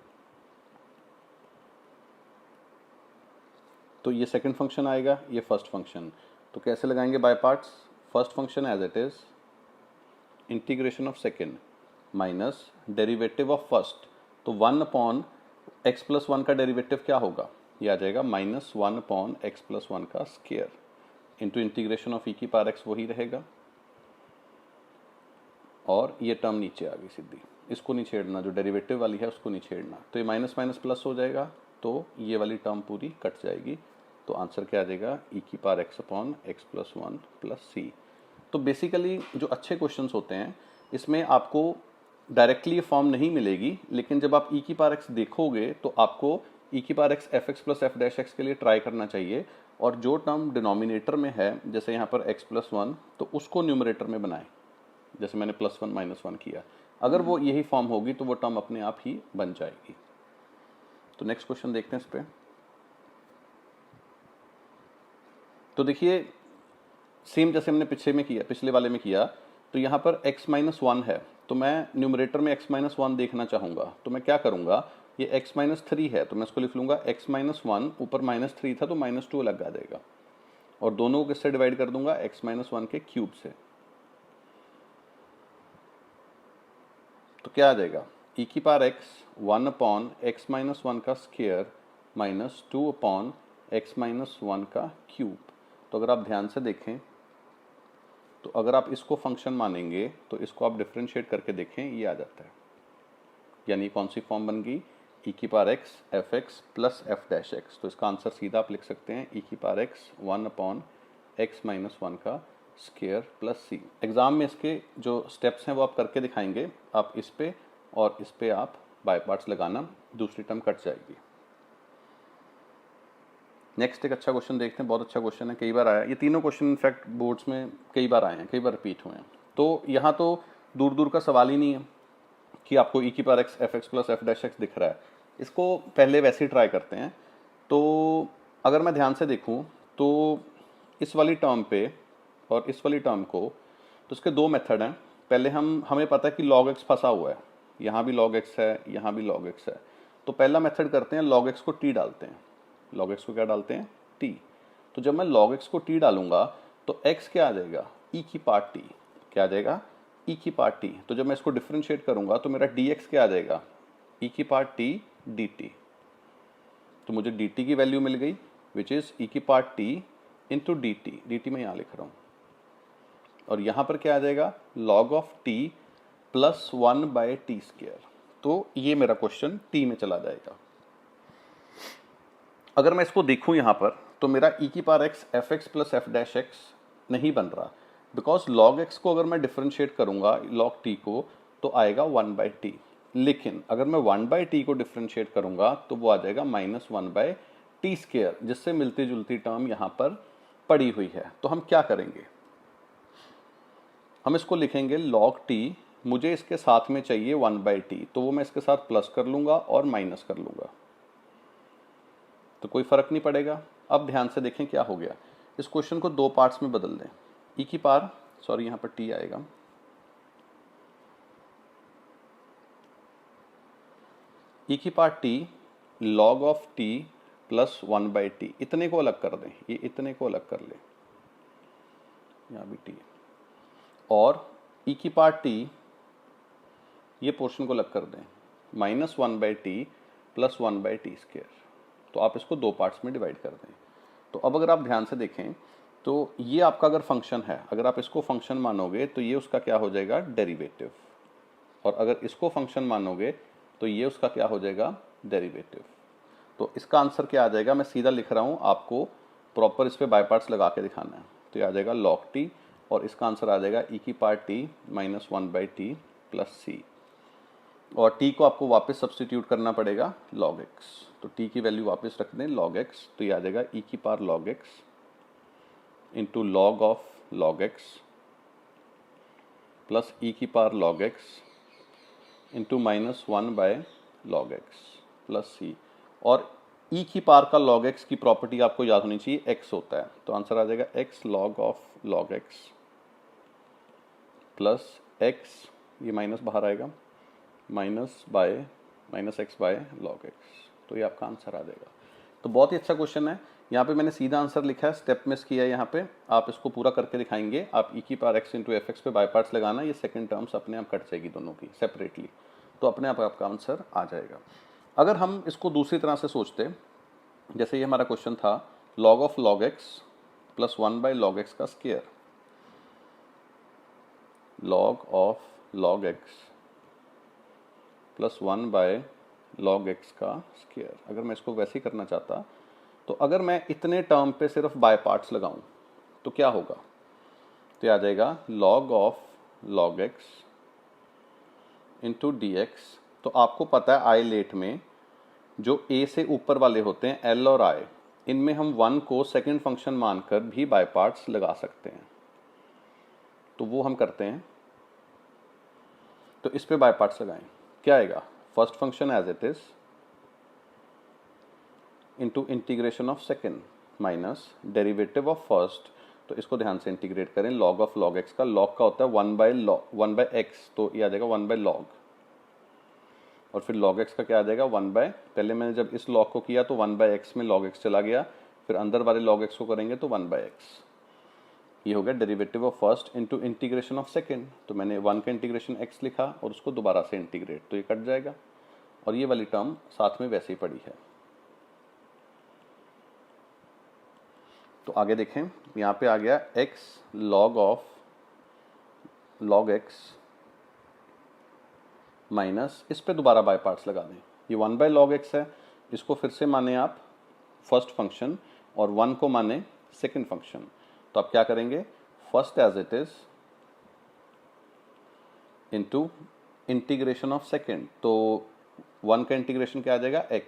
तो ये सेकंड फंक्शन आएगा, ये फर्स्ट फंक्शन। तो कैसे लगाएंगे by parts, first function as it is integration of second minus derivative of first. तो 1 अपॉन एक्स प्लस वन का डेरिवेटिव क्या होगा, ये आ जाएगा minus 1 upon x plus one का square into integration of e की पावर एक्स, वही रहेगा। और ये टर्म नीचे आ गई सीधी, इसको नहीं छेड़ना, जो डेरिवेटिव वाली है उसको नहीं छेड़ना। तो ये माइनस माइनस प्लस हो जाएगा, तो ये वाली टर्म पूरी कट जाएगी। तो आंसर क्या आ जाएगा ई की power x upon x plus one plus c. तो बेसिकली जो अच्छे क्वेश्चंस होते हैं इसमें आपको डायरेक्टली फॉर्म नहीं मिलेगी, लेकिन जब आप ई की पावर एक्स देखोगे तो आपको ई की power x F x plus F dash x के लिए ट्राई करना चाहिए। और जो टर्म डिनोमिनेटर में है, जैसे यहाँ पर एक्स प्लस वन, तो उसको न्यूमरेटर में बनाएं, जैसे मैंने प्लस वन माइनस वन किया। अगर वो यही फॉर्म होगी तो वो टर्म अपने आप ही बन जाएगी। तो नेक्स्ट क्वेश्चन देखते हैं इस पर। तो देखिए सेम जैसे हमने पिछले वाले में किया। तो यहाँ पर x माइनस वन है, तो मैं न्यूमरेटर में x माइनस वन देखना चाहूँगा। तो मैं क्या करूँगा, ये x माइनस थ्री है तो मैं इसको लिख लूँगा x माइनस वन, ऊपर माइनस थ्री था तो माइनस टू अलग आ जाएगा, और दोनों को किससे डिवाइड कर दूंगा, x माइनस वन के क्यूब से। तो क्या आ जाएगा, ई की power x 1 upon x minus one का square minus 2 upon x minus one का क्यूब। तो अगर आप ध्यान से देखें तो अगर आप इसको फंक्शन मानेंगे तो इसको आप डिफरेंशिएट करके देखें, ये आ जाता है। यानी कौन सी फॉर्म बन गई, ई की power x F x plus F dash x. तो इसका आंसर सीधा आप लिख सकते हैं ई की power x 1 upon x minus one का स्क्वायर प्लस सी। एग्जाम में इसके जो स्टेप्स हैं वो आप करके दिखाएंगे। आप इस पे और इस पे आप बाय पार्ट्स लगाना, दूसरी टर्म कट जाएगी। नेक्स्ट एक अच्छा क्वेश्चन देखते हैं, बहुत अच्छा क्वेश्चन है, कई बार आया ये तीनों क्वेश्चन, इनफैक्ट बोर्ड्स में कई बार आए हैं, कई बार रिपीट हुए हैं। तो यहाँ तो दूर दूर का सवाल ही नहीं है कि आपको ई की power x F x plus F dash x दिख रहा है। इसको पहले वैसे ही ट्राई करते हैं। तो अगर मैं ध्यान से देखूँ तो इस वाली टर्म पे और इस वाली टर्म को, तो इसके दो मेथड हैं। पहले हमें पता है कि log x फंसा हुआ है, यहाँ भी log x है, यहाँ भी log x है। तो पहला मेथड करते हैं, log x को t डालते हैं। log x को क्या डालते हैं, t। तो जब मैं log x को t डालूंगा तो x क्या आ जाएगा, e की पावर t। क्या आ जाएगा, e की पावर t। तो जब मैं इसको डिफरेंशिएट करूंगा तो मेरा dx क्या आ जाएगा, e की पावर t dt। तो मुझे dt की वैल्यू मिल गई विच इज e की power t into dt। dt मैं यहाँ लिख रहा हूँ, और यहाँ पर क्या आ जाएगा, log of t plus 1 by t square. तो ये मेरा क्वेश्चन t में चला जाएगा। अगर मैं इसको देखूं यहाँ पर तो मेरा e की power x F x plus F dash x नहीं बन रहा, बिकॉज log x को अगर मैं डिफ्रेंशिएट करूंगा log t को तो आएगा 1/t, लेकिन अगर मैं 1/t को डिफ्रेंशिएट करूंगा तो वो आ जाएगा -1/t², जिससे मिलती जुलती टर्म यहाँ पर पड़ी हुई है। तो हम क्या करेंगे, हम इसको लिखेंगे log t, मुझे इसके साथ में चाहिए 1/t, तो वो मैं इसके साथ प्लस कर लूंगा और माइनस कर लूंगा, तो कोई फर्क नहीं पड़ेगा। अब ध्यान से देखें क्या हो गया, इस क्वेश्चन को दो पार्ट्स में बदल दें। e की पावर, सॉरी यहाँ पर t आएगा, e की power t log of t plus 1/t, इतने को अलग कर दें, ये इतने को अलग कर लें, यहाँ भी t, और e की पावर t ये पोर्शन को अलग कर दें, -1/t प्लस 1/t²। तो आप इसको दो पार्ट्स में डिवाइड कर दें। तो अब अगर आप ध्यान से देखें तो ये आपका अगर फंक्शन है, अगर आप इसको फंक्शन मानोगे तो ये उसका क्या हो जाएगा, डेरिवेटिव, और अगर इसको फंक्शन मानोगे तो ये उसका क्या हो जाएगा, डेरिवेटिव। तो इसका आंसर क्या आ जाएगा, मैं सीधा लिख रहा हूँ, आपको प्रॉपर इस पर बाय पार्ट्स लगा के दिखाना है। तो ये आ जाएगा log t, और इसका आंसर आ जाएगा e की power t -1/t plus c, और t को आपको वापस सब्स्टिट्यूट करना पड़ेगा log x, तो t की वैल्यू वापस रख दें log x, तो ये आ जाएगा e की power log x into log of log x plus e की power log x into -1/log x plus c, और e की पावर का log x की प्रॉपर्टी आपको याद होनी चाहिए, x होता है, तो आंसर आ जाएगा x log of log x plus x, ये माइनस बाहर आएगा, -x/log x, तो ये आपका आंसर आ जाएगा। तो बहुत ही अच्छा क्वेश्चन है, यहाँ पे मैंने सीधा आंसर लिखा है, स्टेप मिस किया है यहाँ पे, आप इसको पूरा करके दिखाएंगे। आप e की power x into f x पे बाय पार्ट्स लगाना, ये सेकंड टर्म्स अपने आप कट जाएगी दोनों की सेपरेटली, तो अपने आप आपका आंसर आ जाएगा। अगर हम इसको दूसरी तरह से सोचते, जैसे ये हमारा क्वेश्चन था log of log x plus 1/log x का square, log of log x plus 1/log x का स्क्वायर, अगर मैं इसको वैसे ही करना चाहता, तो अगर मैं इतने टर्म पे सिर्फ बाय पार्ट्स लगाऊं तो क्या होगा, तो आ जाएगा log of log x into dx। तो आपको पता है आई लेट में जो a से ऊपर वाले होते हैं l और i, इनमें हम 1 को सेकंड फंक्शन मानकर भी बाय पार्ट्स लगा सकते हैं, तो वो हम करते हैं। तो इस पे बाय पार्ट्स लगाएं, क्या आएगा, first function as it is into integration of second minus derivative of first, तो इसको ध्यान से इंटीग्रेट करें, log ऑफ log x का, log का होता है 1/x, तो ये आ जाएगा 1/log, और फिर log x का क्या आ जाएगा, पहले मैंने जब इस log को किया तो 1/x में log x चला गया, फिर अंदर वाले log x को करेंगे तो 1/x, ये हो गया derivative of first into integration of second, तो मैंने 1 का इंटीग्रेशन x लिखा और उसको दोबारा से इंटीग्रेट, तो ये कट जाएगा, और ये वाली टर्म साथ में वैसे ही पड़ी है। तो आगे देखें, यहाँ पे आ गया x log of log x minus, इस पे दोबारा बाय पार्ट्स लगा दें, ये 1/log x है, इसको फिर से माने आप फर्स्ट फंक्शन और 1 को माने सेकंड फंक्शन, तो आप क्या करेंगे, first as it is into integration of second, तो 1 का इंटीग्रेशन क्या आ जाएगा, x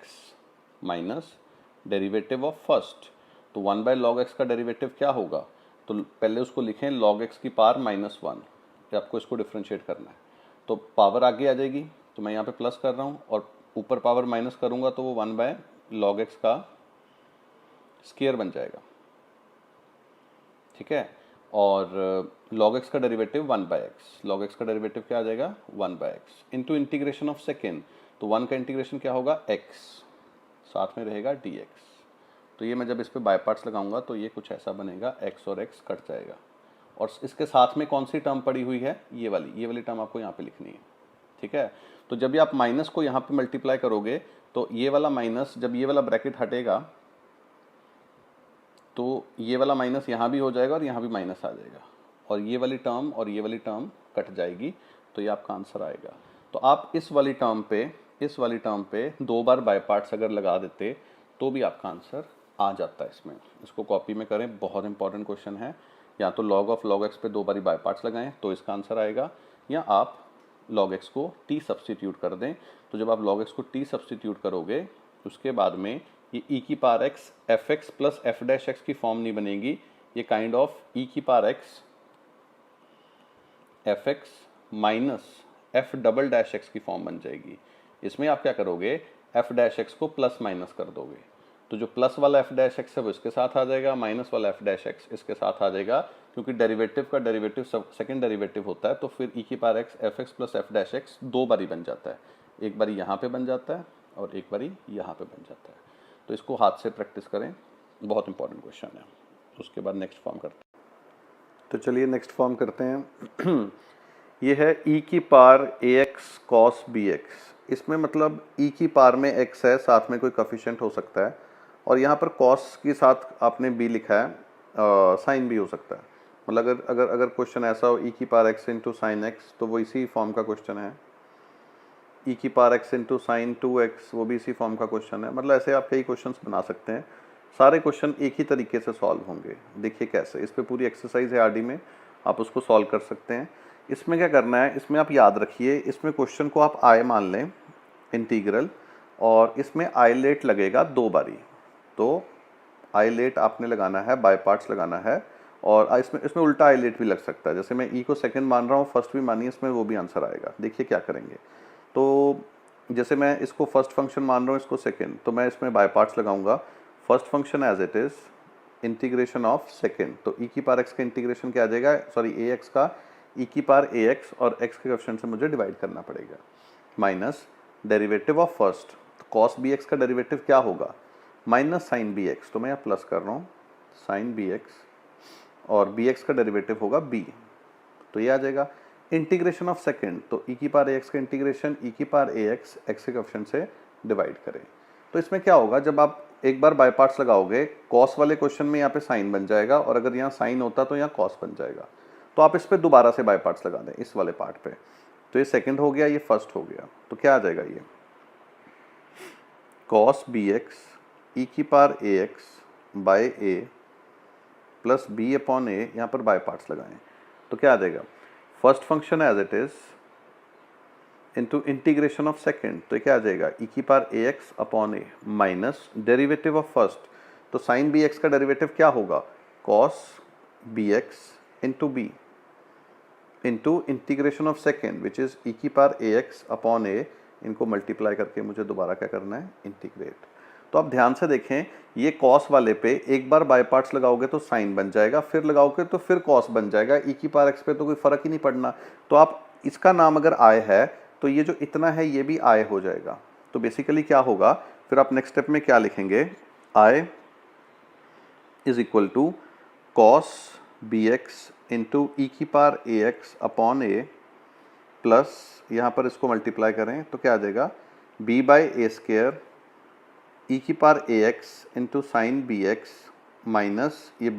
minus derivative of first, तो 1/log x का डेरिवेटिव क्या होगा, तो पहले उसको लिखें log x की पावर -1, आपको इसको डिफ्रेंशिएट करना है, तो पावर आगे आ जाएगी, तो मैं यहाँ पे प्लस कर रहा हूँ, और ऊपर पावर माइनस करूँगा तो वो 1/log x का स्क्वायर बन जाएगा, ठीक है, और log x का डेरिवेटिव 1/x, log x का डेरिवेटिव क्या आ जाएगा, 1/x into integration of second, तो 1 का इंटीग्रेशन क्या होगा, x, साथ में रहेगा dx, तो ये मैं जब इस पे बाय पार्ट्स लगाऊंगा तो ये कुछ ऐसा बनेगा, x और x कट जाएगा, और इसके साथ में कौन सी टर्म पड़ी हुई है, ये वाली टर्म आपको यहाँ पे लिखनी है, ठीक है। तो जब भी आप माइनस को यहाँ पे मल्टीप्लाई करोगे तो ये वाला माइनस, जब ये वाला ब्रैकेट हटेगा तो ये वाला माइनस यहाँ भी हो जाएगा और यहाँ भी माइनस आ जाएगा, और ये वाली टर्म और ये वाली टर्म कट जाएगी, तो ये आपका आंसर आएगा। तो आप इस वाली टर्म पे दो बार बाय पार्ट्स अगर लगा देते तो भी आपका आंसर आ जाता है इसमें। इसको कॉपी में करें, बहुत इंपॉर्टेंट क्वेश्चन है। या तो log ऑफ log x पे 2 बारी बाय पार्ट्स लगाएं तो इसका आंसर आएगा, या आप log x को t सब्सटीट्यूट कर दें। तो जब आप log x को t सब्सटीट्यूट करोगे उसके बाद में ये e की power x F x plus F dash x की फॉर्म नहीं बनेगी, ये काइंड ऑफ e की power x F x minus F double dash x की फॉर्म बन जाएगी। इसमें आप क्या करोगे, एफ डैश एक्स को प्लस माइनस कर दोगे, तो जो प्लस वाला एफ डैश एक्स है वो इसके साथ आ जाएगा, माइनस वाला एफ डैश एक्स इसके साथ आ जाएगा, क्योंकि डेरिवेटिव का डेरिवेटिव सेकंड डेरिवेटिव होता है। तो फिर e की power x F x plus F dash x 2 बारी बन जाता है, एक बारी यहाँ पे बन जाता है और एक बारी यहाँ पे बन जाता है। तो इसको हाथ से प्रैक्टिस करें, बहुत इंपॉर्टेंट क्वेश्चन है। उसके बाद नेक्स्ट फॉर्म करते हैं। तो चलिए नेक्स्ट फॉर्म करते हैं। ये है e की पावर ax cos bx। इसमें मतलब e की पावर में x है, साथ में कोई कोफिशिएंट हो सकता है, और यहाँ पर cos के साथ आपने b लिखा है, साइन भी हो सकता है। मतलब अगर अगर अगर क्वेश्चन ऐसा हो e की power x into sine x, तो वो इसी फॉर्म का क्वेश्चन है। e की power x into sine 2x, वो भी इसी फॉर्म का क्वेश्चन है। मतलब ऐसे आप कई क्वेश्चन बना सकते हैं। सारे क्वेश्चन एक ही तरीके से सॉल्व होंगे। देखिए कैसे, इस पर पूरी एक्सरसाइज है आरडी में, आप उसको सॉल्व कर सकते हैं। इसमें क्या करना है, इसमें आप याद रखिए, इसमें क्वेश्चन को आप आई मान लें इंटीग्रल, और इसमें आई लेट लगेगा 2 बारी। तो आई लेट आपने लगाना है, बाय पार्ट्स लगाना है, और इसमें इसमें उल्टा आई लेट भी लग सकता है। जैसे मैं ई को सेकंड मान रहा हूँ, फर्स्ट भी मानिए, इसमें वो भी आंसर आएगा। देखिए क्या करेंगे। तो जैसे मैं इसको फर्स्ट फंक्शन मान रहा हूँ, इसको सेकेंड, तो मैं इसमें बाय पार्ट्स लगाऊंगा। First function as it is integration of second, तो ई की पावर एक्स का इंटीग्रेशन क्या आ जाएगा, सॉरी ए एक्स का ई की पावर ए एक्स, और एक्स के कोएफिशिएंट से मुझे डिवाइड करना पड़ेगा, माइनस डेरिवेटिव ऑफ फर्स्ट, तो कॉस बी एक्स का डेरिवेटिव क्या होगा, माइनस साइन बी एक्स, तो मैं यहाँ प्लस कर रहा हूँ साइन बी एक्स, और बी एक्स का डेरिवेटिव होगा बी, तो ये आ जाएगा। इंटीग्रेशन ऑफ सेकेंड, तो ई की पावर ए एक्स का इंटीग्रेशन ई की पावर ए एक्स एक्स के कोएफिशिएंट से डिवाइड करें। तो इसमें क्या होगा, जब आप एक बार बाय पार्ट्स लगाओगे, कॉस वाले क्वेश्चन में यहाँ पे साइन बन जाएगा, और अगर यहाँ साइन होता तो यहाँ कॉस बन जाएगा। तो आप इस पे दोबारा से बाय पार्ट्स लगा दें इस वाले पार्ट पे, तो ये सेकंड हो गया, ये फर्स्ट हो गया। तो क्या आ जाएगा, ये कॉस बी एक्स ई की power a x by a plus b upon a, यहाँ पर बाय पार्ट्स लगाएं तो क्या आ जाएगा, first function as it is into integration of second, तो क्या आ जाएगा ई की power a x upon a minus derivative of first, तो साइन बी एक्स का डेरिवेटिव क्या होगा, cos b x into b into integration of second which is e की पावर ए एक्स अपॉन ए, इनको मल्टीप्लाई करके मुझे दोबारा क्या करना है, इंटीग्रेट। तो आप ध्यान से देखें, ये कॉस वाले पे एक बार बाय पार्ट्स लगाओगे तो साइन बन जाएगा, फिर लगाओगे तो फिर कॉस बन जाएगा, ई की पावर एक्स पे तो कोई फर्क ही नहीं पड़ना। तो आप इसका नाम अगर आय है तो ये जो इतना है ये भी आय हो जाएगा। तो बेसिकली क्या होगा, फिर आप नेक्स्ट स्टेप में क्या लिखेंगे, I is equal to cos b x into e की power a x upon a plus, यहाँ पर इसको मल्टीप्लाई करें तो क्या आ जाएगा, b by a square e की power a x into sine b x minus ये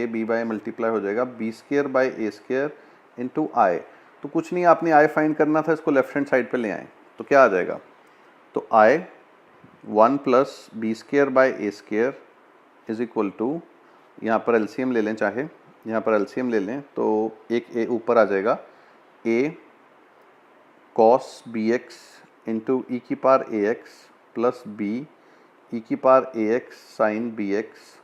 बी बाई मल्टीप्लाई हो जाएगा b square by a square into I. तो कुछ नहीं, आपने आई फाइंड करना था, इसको लेफ्ट हैंड साइड पे ले आए तो क्या आ जाएगा, तो I 1 plus b square by a square is equal to, यहाँ पर एलसीएम ले लें, चाहे यहाँ पर एलसीएम ले लें तो एक ए ऊपर आ जाएगा, a cos b x into e की power a x plus b e की power a x sine b x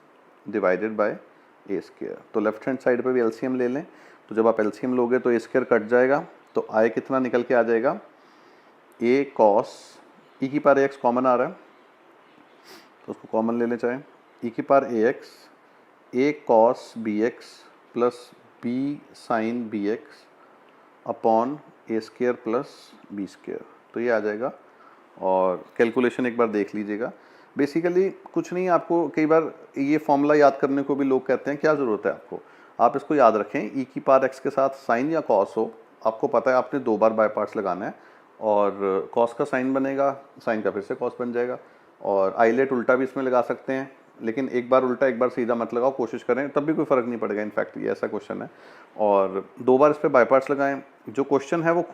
divided by a square. तो लेफ्ट हैंड साइड पे भी एलसीएम ले लें, तो जब आप एलसीएम लोगे तो ए स्क्वेयर कट जाएगा, तो आई कितना निकल के आ जाएगा, ए कॉस ई की पावर ए एक्स कॉमन आ रहा है तो उसको कॉमन ले लें, चाहे ई की power a x a cos b x plus b sine b x upon a square plus b square, तो ये आ जाएगा। और कैलकुलेशन एक बार देख लीजिएगा। बेसिकली कुछ नहीं, आपको कई बार ये फॉर्मूला याद करने को भी लोग कहते हैं क्या ज़रूरत है आपको, आप इसको याद रखें, ई की पावर एक्स के साथ साइन या कॉस हो, आपको पता है आपने 2 बार बाय पार्ट्स लगाना है, और कॉस का साइन बनेगा, साइन का फिर से कॉस बन जाएगा, और आईलेट उल्टा भी इसमें लगा सकते हैं, लेकिन एक बार उल्टा एक बार सीधा मत लगाओ, कोशिश करें, तब भी कोई फ़र्क नहीं पड़ेगा। इनफैक्ट ये ऐसा क्वेश्चन है, और 2 बार इस पर बाय पार्ट्स लगाएं, जो क्वेश्चन है वो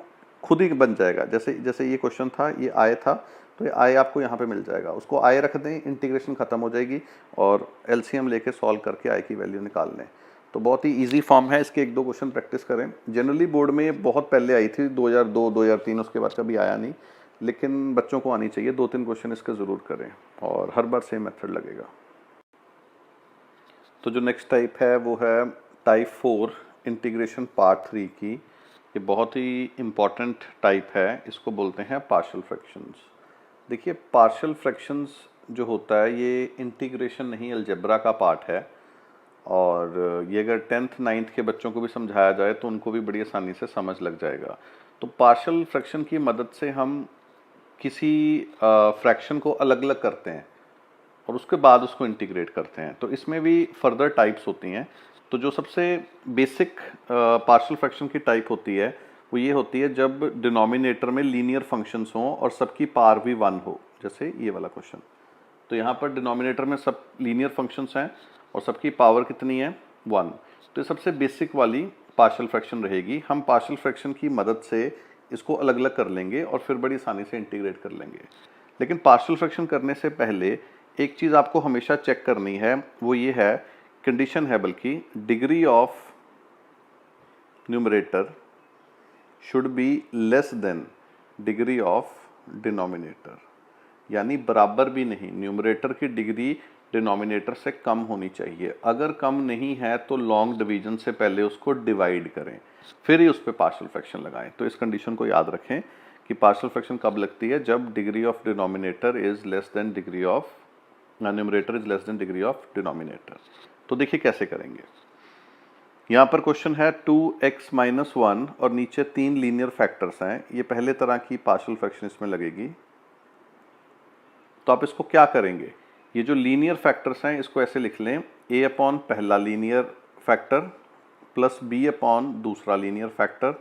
खुद ही बन जाएगा। जैसे जैसे ये क्वेश्चन था, ये आय था, तो ये आई आपको यहाँ पे मिल जाएगा, उसको आई रख दें, इंटीग्रेशन खत्म हो जाएगी और एलसीएम लेके सॉल्व करके आई की वैल्यू निकाल लें। तो बहुत ही इजी फॉर्म है, इसके 1-2 क्वेश्चन प्रैक्टिस करें। जनरली बोर्ड में ये बहुत पहले आई थी 2002 2003, उसके बाद कभी आया नहीं, लेकिन बच्चों को आनी चाहिए। 2-3 क्वेश्चन इसके ज़रूर करें और हर बार सेम मेथड लगेगा। तो जो नेक्स्ट टाइप है वो है टाइप 4 इंटीग्रेशन पार्ट 3 की। ये बहुत ही इम्पॉर्टेंट टाइप है, इसको बोलते हैं पार्शियल फ्रैक्शंस। देखिए पार्शियल फ्रैक्शंस जो होता है ये इंटीग्रेशन नहीं अलजेब्रा का पार्ट है, और ये अगर 10th 9th के बच्चों को भी समझाया जाए तो उनको भी बड़ी आसानी से समझ लग जाएगा। तो पार्शियल फ्रैक्शन की मदद से हम किसी फ्रैक्शन को अलग अलग करते हैं और उसके बाद उसको इंटीग्रेट करते हैं। तो इसमें भी फर्दर टाइप्स होती हैं। तो जो सबसे बेसिक पार्शियल फ्रैक्शन की टाइप होती है वो ये होती है जब डिनोमिनेटर में लीनियर फंक्शंस हों और सबकी पावर भी 1 हो, जैसे ये वाला क्वेश्चन। तो यहाँ पर डिनोमिनेटर में सब लीनियर फंक्शंस हैं और सबकी पावर कितनी है 1। तो ये सबसे बेसिक वाली पार्शियल फ्रैक्शन रहेगी। हम पार्शियल फ्रैक्शन की मदद से इसको अलग अलग कर लेंगे और फिर बड़ी आसानी से इंटीग्रेट कर लेंगे। लेकिन पार्शियल फ्रैक्शन करने से पहले एक चीज़ आपको हमेशा चेक करनी है, वो ये है, कंडीशन है बल्कि, degree of numerator should be less than degree of denominator. यानी बराबर भी नहीं, न्यूमरेटर की डिग्री डिनोमिनेटर से कम होनी चाहिए। अगर कम नहीं है तो लॉन्ग डिवीजन से पहले उसको डिवाइड करें, फिर ही उस पर पार्शियल फ्रैक्शन लगाएं। तो इस कंडीशन को याद रखें कि पार्शियल फ्रैक्शन कब लगती है, जब degree of denominator is less than degree of numerator is less than degree of denominator. तो देखिए कैसे करेंगे। यहाँ पर क्वेश्चन है 2x - 1 और नीचे 3 लीनियर फैक्टर्स हैं। ये पहले तरह की पार्शियल फ्रैक्शन इसमें लगेगी। तो आप इसको क्या करेंगे, ये जो लीनियर फैक्टर्स हैं इसको ऐसे लिख लें, a अपॉन पहला linear factor plus b upon दूसरा linear factor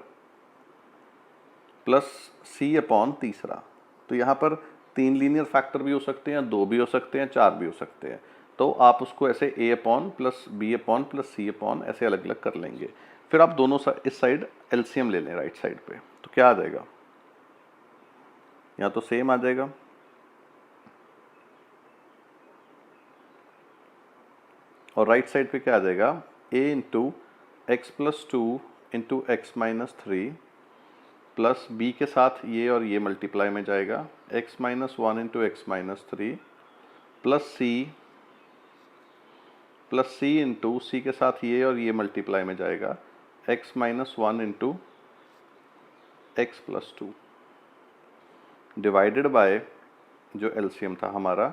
plus c upon तीसरा। तो यहाँ पर 3 लीनियर फैक्टर भी हो सकते हैं, 2 भी हो सकते हैं, 4 भी हो सकते हैं। तो आप उसको ऐसे a upon plus b upon plus c upon ऐसे अलग अलग कर लेंगे। फिर आप दोनों इस साइड एलसीएम ले लें राइट साइड पे। तो क्या आ जाएगा, यहाँ तो सेम आ जाएगा, और राइट साइड पे क्या आ जाएगा, a into x plus 2 into x minus 3 plus b के साथ ये और ये मल्टीप्लाई में जाएगा, x minus 1 into x minus 3 plus c into c के साथ ये और ये मल्टीप्लाई में जाएगा, x minus 1 into x plus 2 divided by जो एलसीएम था हमारा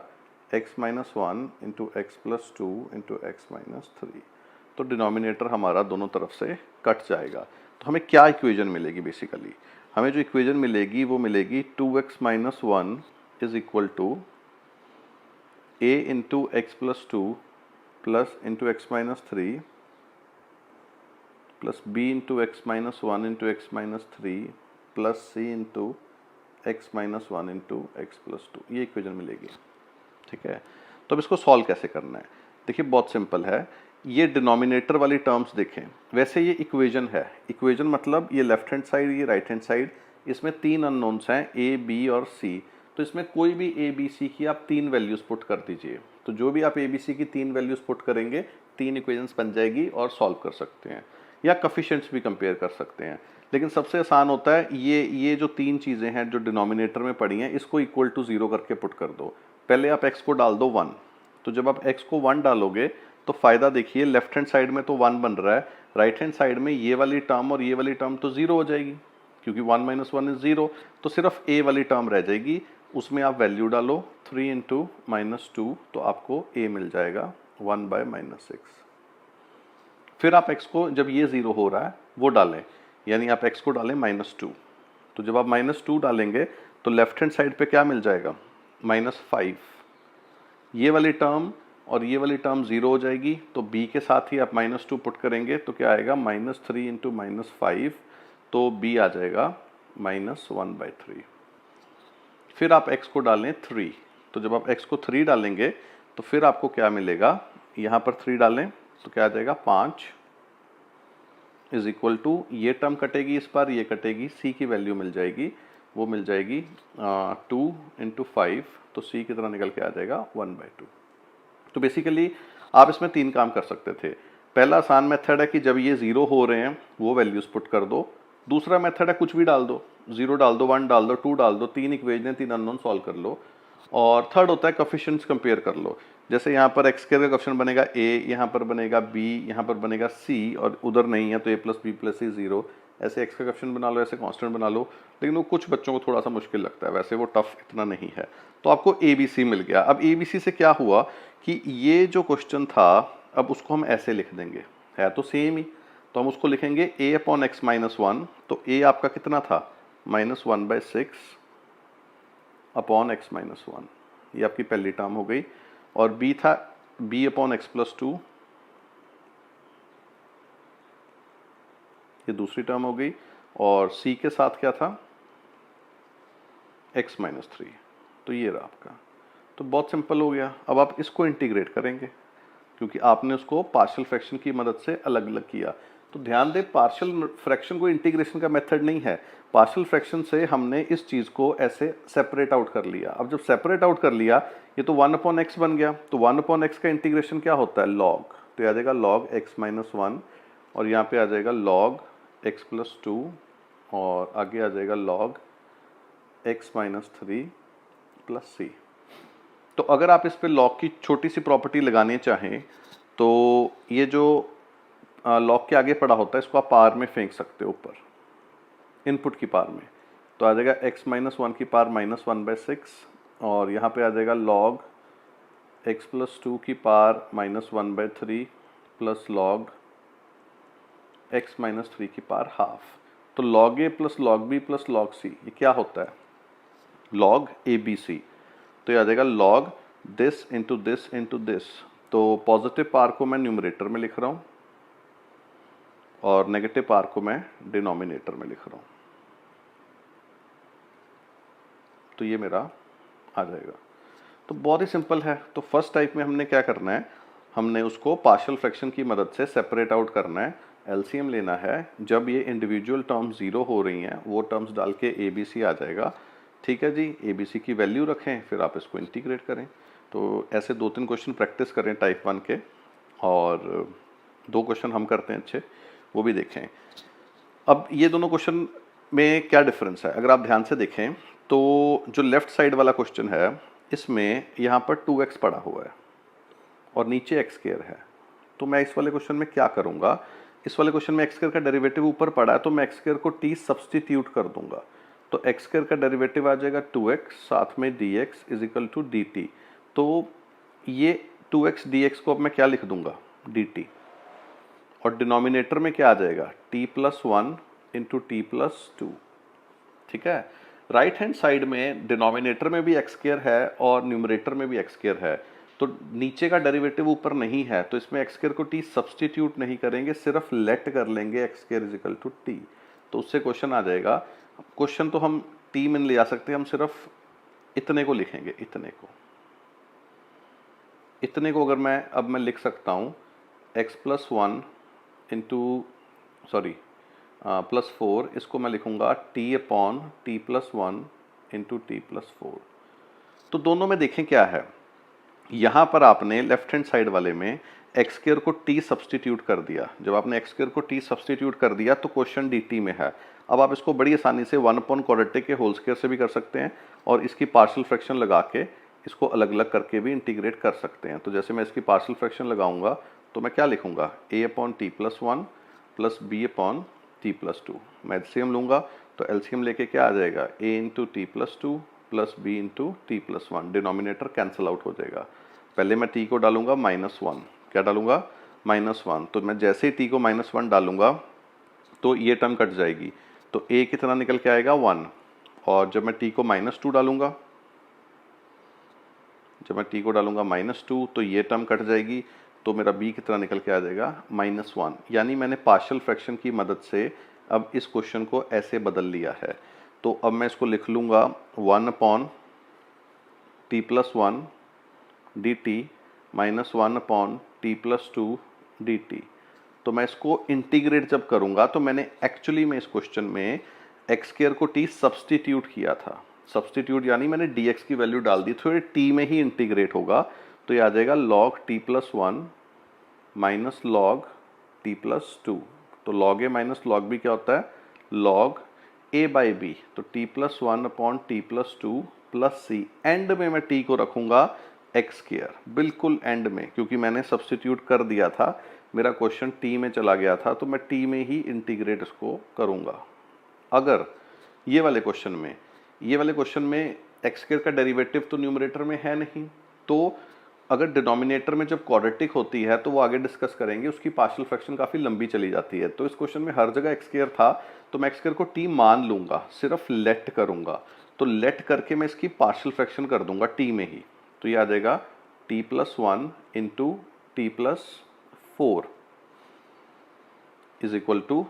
x minus 1 into x plus 2 into x minus 3। तो डिनोमिनेटर हमारा दोनों तरफ से कट जाएगा। तो हमें क्या इक्वेशन मिलेगी, बेसिकली हमें जो इक्वेशन मिलेगी वो मिलेगी 2x minus 1 is equal to a into x plus 2 plus into x minus 3 plus b into x minus 1 into x minus 3 plus c into x minus 1 into x plus 2। ये equation मिलेगी, ठीक है। तो अब इसको सॉल्व कैसे करना है, देखिए बहुत सिंपल है। ये डिनोमिनेटर वाली टर्म्स देखें, वैसे ये इक्वेशन है, इक्वेशन मतलब ये लेफ्ट हैंड साइड ये राइट हैंड साइड, इसमें 3 अननोन्स हैं a b और c। तो इसमें कोई भी a b c की आप 3 वैल्यूज पुट कर दीजिए। तो जो भी आप a b c की 3 वैल्यूज पुट करेंगे 3 इक्वेशंस बन जाएगी और सॉल्व कर सकते हैं, या कोफिशिएंट्स भी कंपेयर कर सकते हैं। लेकिन सबसे आसान होता है ये जो 3 चीज़ें हैं जो डिनोमिनेटर में पड़ी हैं इसको इक्वल टू 0 करके पुट कर दो। पहले आप x को डाल दो 1। तो जब आप x को 1 डालोगे तो फ़ायदा देखिए, लेफ्ट हैंड साइड में तो 1 बन रहा है, राइट हैंड साइड में ये वाली टर्म और ये वाली टर्म तो 0 हो जाएगी, क्योंकि 1 माइनस 1 इज 0। तो सिर्फ a वाली टर्म रह जाएगी, उसमें आप वैल्यू डालो 3 इंटू माइनस 2, तो आपको a मिल जाएगा 1 बाय माइनस 6। फिर आप x को, जब ये 0 हो रहा है वो डालें, यानी आप x को डालें -2। तो जब आप -2 डालेंगे तो लेफ्ट हैंड साइड पे क्या मिल जाएगा, -5। ये वाली टर्म और ये वाली टर्म 0 हो जाएगी, तो b के साथ ही आप -2 पुट करेंगे तो क्या आएगा, -3 इंटू -5, तो b आ जाएगा -1/3। फिर आप x को डालें 3। तो जब आप x को 3 डालेंगे तो फिर आपको क्या मिलेगा, यहाँ पर 3 डालें तो क्या आ जाएगा 5 इज इक्वल टू, ये टर्म कटेगी इस बार, ये कटेगी, c की वैल्यू मिल जाएगी वो मिल जाएगी 2 इंटू 5, तो सी कितना निकल के आ जाएगा 1/2। तो बेसिकली आप इसमें 3 काम कर सकते थे। पहला आसान मेथड है कि जब ये 0 हो रहे हैं वो वैल्यूज पुट कर दो। दूसरा मेथड है कुछ भी डाल दो, 0 डाल दो, 1 डाल दो, 2 डाल दो, 3 इक्वेशन 3 अननोन सॉल्व कर लो। और थर्ड होता है कोफिशिएंट्स कंपेयर कर लो। जैसे यहाँ पर एक्स स्क्वायर का कोफिशिएंट बनेगा a, यहाँ पर बनेगा b, यहाँ पर बनेगा c, और उधर नहीं है तो a + b + c 0। ऐसे एक्स का कोफिशिएंट बना लो, ऐसे कांस्टेंट बना लो, लेकिन वो कुछ बच्चों को थोड़ा सा मुश्किल लगता है, वैसे वो टफ इतना नहीं है। तो आपको ABC मिल गया। अब ABC से क्या हुआ कि ये जो क्वेश्चन था अब उसको हम ऐसे लिख देंगे, है तो सेम ही, तो हम उसको लिखेंगे a/x - 1। तो a आपका कितना था -1/6 अपॉन x - 1, ये आपकी पहली टर्म हो गई। और b था b/x + 2, ये दूसरी टर्म हो गई। और c के साथ क्या था x - 3, तो ये रहा आपका। तो बहुत सिंपल हो गया। अब आप इसको इंटीग्रेट करेंगे क्योंकि आपने उसको पार्शियल फ्रैक्शन की मदद से अलग अलग किया। तो ध्यान दें, पार्शियल फ्रैक्शन कोई इंटीग्रेशन का मेथड नहीं है। पार्शियल फ्रैक्शन से हमने इस चीज़ को ऐसे सेपरेट आउट कर लिया। अब जब सेपरेट आउट कर लिया ये तो 1/x बन गया। तो 1/x का इंटीग्रेशन क्या होता है लॉग, तो ये आ जाएगा log x - 1, और यहाँ पे आ जाएगा log x + 2, और आगे आ जाएगा log x - 3 + c। तो अगर आप इस पे लॉग की छोटी सी प्रॉपर्टी लगानी चाहें तो ये जो लॉग के आगे पड़ा होता है इसको आप पावर में फेंक सकते हो ऊपर, इनपुट की पावर में। तो आ जाएगा x - 1 की पावर -1/6, और यहाँ पे आ जाएगा log x + 2 की पावर -1/3 प्लस log x - 3 की पावर हाफ। तो log a + log b + log c ये क्या होता है log ABC। तो ये आ जाएगा log this into this into this. तो पॉजिटिव पावर को मैं न्यूमरेटर में लिख रहा हूँ और नेगेटिव पावर को मैं डिनोमिनेटर में लिख रहा हूँ। तो ये मेरा आ जाएगा। तो बहुत ही सिंपल है। तो फर्स्ट टाइप में हमने क्या करना है, हमने उसको पार्शियल फ्रैक्शन की मदद से सेपरेट आउट करना है, एलसीएम लेना है। जब ये इंडिविजुअल टर्म्स 0 हो रही हैं वो टर्म्स डाल के ABC आ जाएगा। ठीक है जी, ABC की वैल्यू रखें, फिर आप इसको इंटीग्रेट करें। तो ऐसे 2-3 क्वेश्चन प्रैक्टिस करें टाइप 1 के, और 2 क्वेश्चन हम करते हैं अच्छे, वो भी देखें। अब ये दोनों क्वेश्चन में क्या डिफरेंस है अगर आप ध्यान से देखें तो जो लेफ्ट साइड वाला क्वेश्चन है इसमें यहाँ पर 2x पड़ा हुआ है और नीचे x² है। तो मैं इस वाले क्वेश्चन में क्या करूँगा, इस वाले क्वेश्चन में x² का डेरिवेटिव ऊपर पड़ा है तो मैं x² को t सब्सटीट्यूट कर दूंगा। तो x² का डेरिवेटिव आ जाएगा 2x, साथ में dx = dt। तो ये 2x dx को अब मैं क्या लिख दूंगा dt, और डिनोमिनेटर में क्या आ जाएगा t + 1 इंटू t + 2। ठीक है, राइट हैंड साइड में डिनोमिनेटर में भी x² है और न्यूमरेटर में भी x² है। तो नीचे का डेरिवेटिव ऊपर नहीं है तो इसमें x² को t सब्सटीट्यूट नहीं करेंगे, सिर्फ लेट कर लेंगे x² = t। तो उससे क्वेश्चन आ जाएगा। क्वेश्चन तो हम t में ले आ सकते हैं, हम सिर्फ इतने को लिखेंगे, इतने को अगर मैं लिख सकता हूँ x + 1 इंटू +4, इसको मैं लिखूंगा t/t + 1 इंटू t + 4। तो दोनों में देखें क्या है, यहाँ पर आपने लेफ्ट हैंड साइड वाले में x² को t सब्सटीट्यूट कर दिया। जब आपने x² को t सब्सटीट्यूट कर दिया तो क्वेश्चन dt में है। अब आप इसको बड़ी आसानी से 1/² के होल स्क्वायर से भी कर सकते हैं और इसकी पार्शियल फ्रैक्शन लगा के इसको अलग अलग करके भी इंटीग्रेट कर सकते हैं। तो जैसे मैं इसकी पार्शियल फ्रैक्शन लगाऊंगा तो मैं क्या लिखूंगा a/t + 1 प्लस b/t + 2। मैं एलसीएम लूंगा तो एलसीएम लेके क्या आ जाएगा a × t + 2 plus b × t + 1। Denominator cancel out हो जाएगा। पहले मैं t को डालूंगा -1, क्या डालूंगा -1। तो मैं जैसे ही t को -1 डालूंगा तो ये टर्म कट जाएगी। तो a कितना निकल के आएगा 1, और जब मैं t को -2 डालूंगा, -2 तो ये टर्म कट जाएगी। तो मेरा b कितना निकल के आ जाएगा -1। यानी मैंने पार्शियल फ्रैक्शन की मदद से अब इस क्वेश्चन को ऐसे बदल लिया है। तो अब मैं इसको लिख लूँगा 1/t + 1 dt -1/t + 2 dt। तो मैं इसको इंटीग्रेट जब करूँगा तो मैंने एक्चुअली में इस क्वेश्चन में एक्स स्क्वायर को टी सब्सटीट्यूट किया था, सब्सटीट्यूट यानी मैंने डी एक्स की वैल्यू डाल दी, थोड़े टी में ही इंटीग्रेट होगा, तो ये आ जाएगा log t plus one minus log t plus two. तो log a minus log b क्या होता है, लॉग ए बाई बी। तो t plus one upon t plus two plus c, end में मैं टी को रखूंगा एक्स स्क्वायर, बिल्कुल एंड में, क्योंकि मैंने सब्सटीट्यूट कर दिया था, मेरा क्वेश्चन टी में चला गया था, तो मैं टी में ही इंटीग्रेट इसको करूंगा। अगर ये वाले क्वेश्चन में एक्स स्क्वायर का डेरिवेटिव तो न्यूमरेटर में है नहीं, तो अगर डिनोमिनेटर में जब क्वाड्रेटिक होती है तो वो आगे डिस्कस करेंगे, उसकी पार्शियल फ्रैक्शन काफ़ी लंबी चली जाती है। तो इस क्वेश्चन में हर जगह एक्स स्क्वायर था, तो मैं एक्स स्क्वायर को टी मान लूंगा, सिर्फ लेट करूंगा। तो लेट करके मैं इसकी पार्शियल फ्रैक्शन कर दूंगा टी में ही। तो ये आ जाएगा t plus one into t plus four is equal to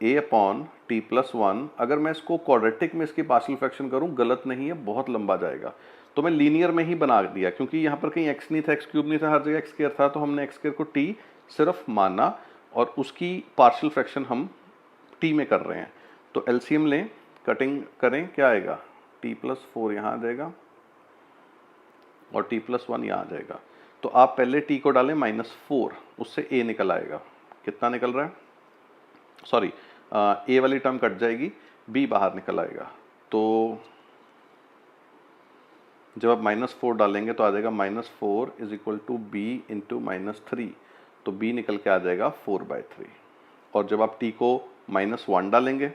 a upon t plus one. अगर मैं इसको क्वाड्रेटिक में इसकी पार्शियल फ्रैक्शन करूं, गलत नहीं है, बहुत लंबा जाएगा, तो मैं लीनियर में ही बना दिया, क्योंकि यहाँ पर कहीं एक्स नहीं था, एक्स क्यूब नहीं था, हर जगह एक्स स्क्वायर था, तो हमने एक्स स्क्वायर को टी सिर्फ माना और उसकी पार्शियल फ्रैक्शन हम टी में कर रहे हैं। तो एलसीएम लें, कटिंग करें, क्या आएगा, टी प्लस फोर यहाँ आ जाएगा और टी प्लस वन यहाँ आ जाएगा। तो आप पहले टी को डालें माइनस फोर, उससे ए निकल आएगा, कितना निकल रहा है, सॉरी ए वाली टर्म कट जाएगी, बी बाहर निकल आएगा। तो जब आप माइनस फोर डालेंगे तो आ जाएगा minus four is equal to b into minus three, तो बी निकल के आ जाएगा फोर बाई थ्री। और जब आप टी को माइनस वन डालेंगे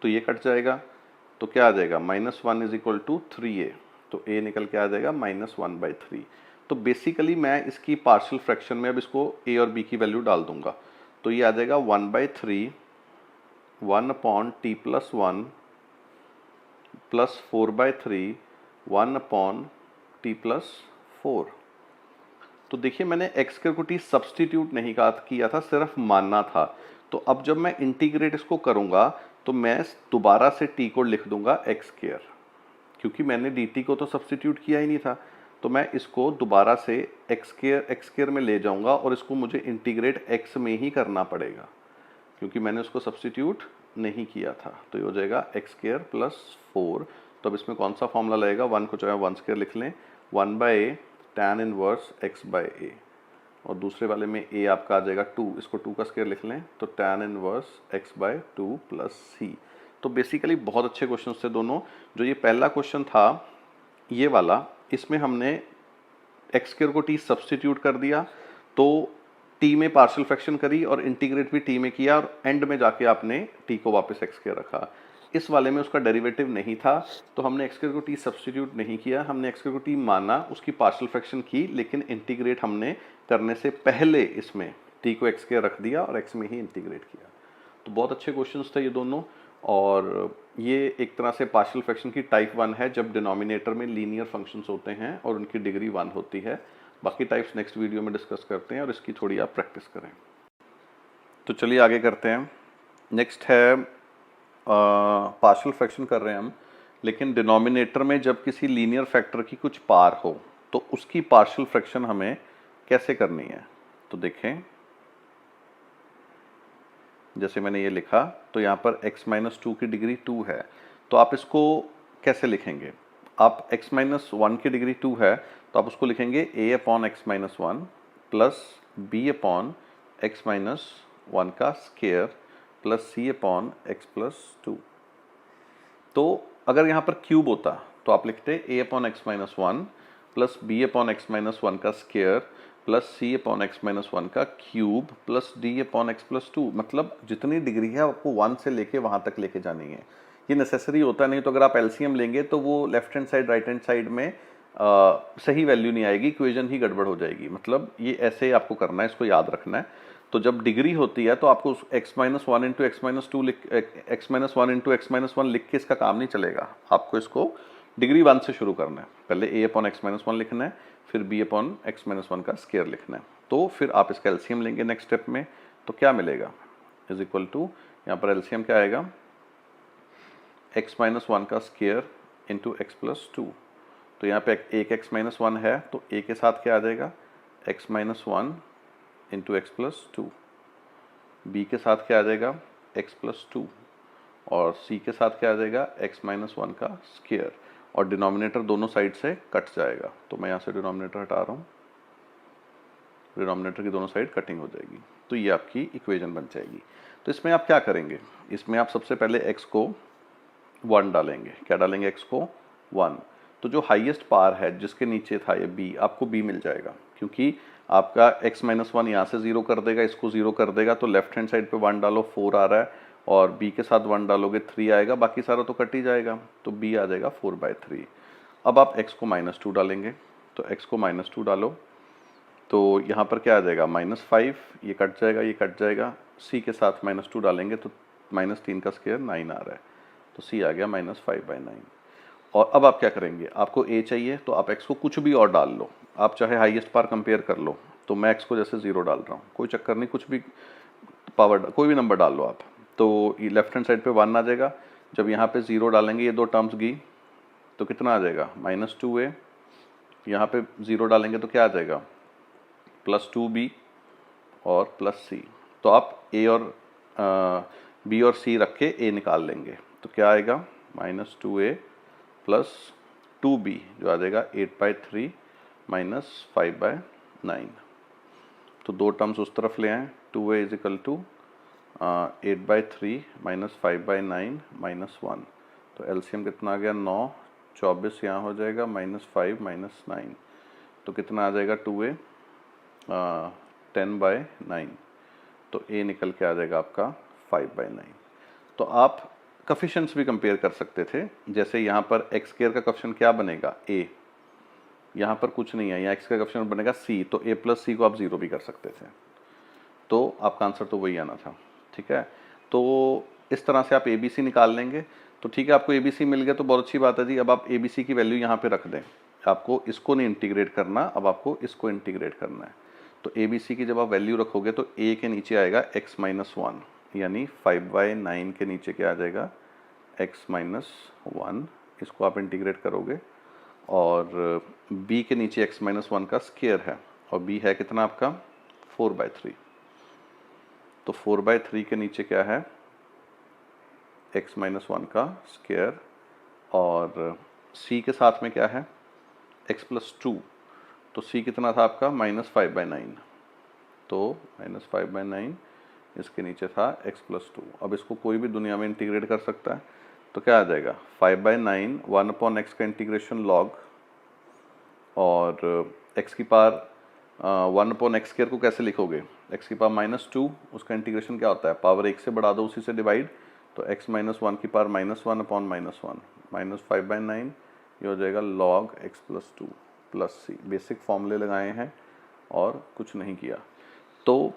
तो ये कट जाएगा, तो क्या आ जाएगा, minus one is equal to three a, तो ए निकल के आ जाएगा माइनस वन बाई थ्री। तो बेसिकली मैं इसकी पार्शियल फ्रैक्शन में अब इसको ए और बी की वैल्यू डाल दूंगा, तो ये आ जाएगा one by three one upon t plus one plus four by three one upon t plus four. तो देखिए मैंने एक्स स्क्वायर को टी सब्सटीट्यूट नहीं किया था, सिर्फ मानना था। तो अब जब मैं इंटीग्रेट इसको करूंगा तो मैं दोबारा से टी को लिख दूंगा एक्स स्क्वायर, क्योंकि मैंने डी टी को तो सब्सटीट्यूट किया ही नहीं था। तो मैं इसको दोबारा से एक्स स्क्वायर में ले जाऊंगा और इसको मुझे इंटीग्रेट एक्स में ही करना पड़ेगा, क्योंकि मैंने उसको सब्सटीट्यूट नहीं किया था। तो ये हो जाएगा एक्स स्क्वायर प्लस फोर। तो अब इसमें कौन सा फॉर्मूला लगेगा, वन को चाहे वन स्क्वायर लिख लें, one by a tan inverse x by a, और दूसरे वाले में ए आपका आ जाएगा टू, इसको टू का स्क्वायर लिख लें, तो tan inverse x by two plus c. तो बेसिकली बहुत अच्छे क्वेश्चन थे दोनों। जो ये पहला क्वेश्चन था ये वाला, इसमें हमने एक्स स्क्वायर को टी सब्सटीट्यूट कर दिया, तो टी में पार्शियल फ्रैक्शन करी और इंटीग्रेट भी टी में किया, और एंड में जाके आपने टी को वापस एक्स स्क्वायर रखा। इस वाले में उसका डेरिवेटिव नहीं था, तो हमने एक्स स्क्वायर को टी सब्सटीट्यूट नहीं किया, हमने एक्स स्क्वायर को टी माना, उसकी पार्शियल फ्रैक्शन की, लेकिन इंटीग्रेट हमने करने से पहले इसमें टी को एक्स स्क्वायर रख दिया और एक्स में ही इंटीग्रेट किया। तो बहुत अच्छे क्वेश्चंस थे ये दोनों, और ये एक तरह से पार्शियल फ्रैक्शन की टाइप वन है, जब डिनोमिनेटर में लीनियर फंक्शंस होते हैं और उनकी डिग्री वन होती है। बाकी टाइप्स नेक्स्ट वीडियो में डिस्कस करते हैं और इसकी थोड़ी आप प्रैक्टिस करें। तो चलिए आगे करते हैं। नेक्स्ट है पार्शियल फ्रैक्शन कर रहे हैं हम, लेकिन डिनोमिनेटर में जब किसी लीनियर फैक्टर की कुछ पार हो तो उसकी पार्शियल फ्रैक्शन हमें कैसे करनी है। तो देखें, जैसे मैंने ये लिखा, तो यहाँ पर x माइनस टू की डिग्री 2 है, तो आप इसको कैसे लिखेंगे, आप x माइनस वन की डिग्री 2 है, तो आप उसको लिखेंगे a upon x minus one plus b upon x minus one का square plus c upon x plus two. तो अगर यहाँ पर क्यूब होता तो आप लिखते a upon x minus one plus b upon x minus one का square plus c upon x minus one का cube plus d upon x plus two. मतलब जितनी डिग्री है आपको वन से लेके वहाँ तक लेके जानी है, ये नेसेसरी होता नहीं। तो अगर आप एलसीएम लेंगे तो वो left hand side right hand side में सही वैल्यू नहीं आएगी, इक्वेशन ही गड़बड़ हो जाएगी। मतलब ये ऐसे आपको करना है, इसको याद रखना है। तो जब डिग्री होती है तो आपको x minus one into x minus two x minus one into x minus one लिख के इसका काम नहीं चलेगा, आपको इसको डिग्री वन से शुरू करना है। पहले a upon x minus one लिखना है, फिर b upon x minus one का स्क्वायर लिखना है, तो फिर आप इसका एलसीएम लेंगे नेक्स्ट स्टेप में, तो क्या मिलेगा, इज इक्वल टू, यहाँ पर एलसीएम क्या आएगा, एक्स माइनस वन का square into x plus two. तो यहाँ पे एक एक्स माइनस वन है, तो ए के साथ क्या आ जाएगा, x minus one into x plus two. B के साथ क्या आ जाएगा, एक्स प्लस टू, और c के साथ क्या आ जाएगा x माइनस वन का स्क्वायर, और डिनोमिनेटर दोनों साइड से कट जाएगा। तो मैं यहाँ से डिनोमिनेटर हटा रहा हूँ, डिनोमिनेटर की दोनों साइड कटिंग हो जाएगी, तो ये आपकी इक्वेशन बन जाएगी। तो इसमें आप क्या करेंगे, इसमें आप सबसे पहले x को 1 डालेंगे। क्या डालेंगे, x को 1। तो जो हाईएस्ट पार है जिसके नीचे था ये b, आपको b मिल जाएगा, क्योंकि आपका x माइनस वन यहाँ से 0 कर देगा, इसको 0 कर देगा, तो लेफ्ट हैंड साइड पे 1 डालो 4 आ रहा है, और b के साथ 1 डालोगे 3 आएगा, बाकी सारा तो कट ही जाएगा, तो b आ जाएगा 4/3। अब आप x को -2 डालेंगे, तो x को -2 डालो, तो यहाँ पर क्या आ जाएगा -5, ये कट जाएगा, ये कट जाएगा, c के साथ -2 डालेंगे तो -3 का स्क्वायर 9 आ रहा है, तो c आ गया -5/9। और अब आप क्या करेंगे, आपको a चाहिए तो आप x को कुछ भी और डाल लो, आप चाहे हाईएस्ट पार कंपेयर कर लो, तो मैं x को जैसे 0 डाल रहा हूँ, कोई चक्कर नहीं, कुछ भी पावर कोई भी नंबर डाल लो आप, तो ये लेफ्ट हैंड साइड पे 1 आ जाएगा। जब यहाँ पे 0 डालेंगे, ये दो टर्म्स गई, तो कितना आ जाएगा -2a, यहाँ पे 0 डालेंगे तो क्या आ जाएगा +2b और +c। तो आप a और b और c रख के a निकाल लेंगे, तो क्या आएगा -2a + 2b, जो आ जाएगा 8/3 - 5/9। तो दो टर्म्स उस तरफ ले आए, 2a = 8/3 - 5/9 - 1, तो एलसीएम कितना आ गया 9, 24 यहाँ हो जाएगा -5 - 9, तो कितना आ जाएगा 2a 10/9, तो a निकल के आ जाएगा आपका 5/9। तो आप कफिशंस भी कंपेयर कर सकते थे, जैसे यहाँ पर x स्क्वायर का कफिशन क्या बनेगा a, यहाँ पर कुछ नहीं है, यहाँ x का कफिशन बनेगा c, तो a + c को आप 0 भी कर सकते थे, तो आपका आंसर तो वही आना था। ठीक है, तो इस तरह से आप ABC निकाल लेंगे। तो ठीक है, आपको ABC मिल गया तो बहुत अच्छी बात है जी। अब आप ABC की वैल्यू यहाँ पे रख दें, आपको इसको नहीं इंटीग्रेट करना, अब आपको इसको इंटीग्रेट करना है। तो ABC की जब आप वैल्यू रखोगे तो a के नीचे आएगा x माइनस वन, यानी 5/9 के नीचे क्या आ जाएगा x माइनस वन, इसको आप इंटीग्रेट करोगे, और b के नीचे x माइनस वन का स्क्वायर है, और b है कितना आपका 4/3, तो 4/3 के नीचे क्या है x माइनस वन का स्क्वायर, और c के साथ में क्या है x + 2, तो c कितना था आपका -5/9, तो -5/9 इसके नीचे था x + 2। अब इसको कोई भी दुनिया में इंटीग्रेट कर सकता है, तो क्या आ जाएगा 5/9 1/x का इंटीग्रेशन log, और x की पावर 1/x² को कैसे लिखोगे, x की पावर -2, उसका इंटीग्रेशन क्या होता है पावर 1 से बढ़ा दो, उसी से डिवाइड, तो x माइनस वन की पावर -1/-1 -5/9, ये हो जाएगा log x + 2 + c। बेसिक फॉर्मूले लगाए हैं और कुछ नहीं किया। तो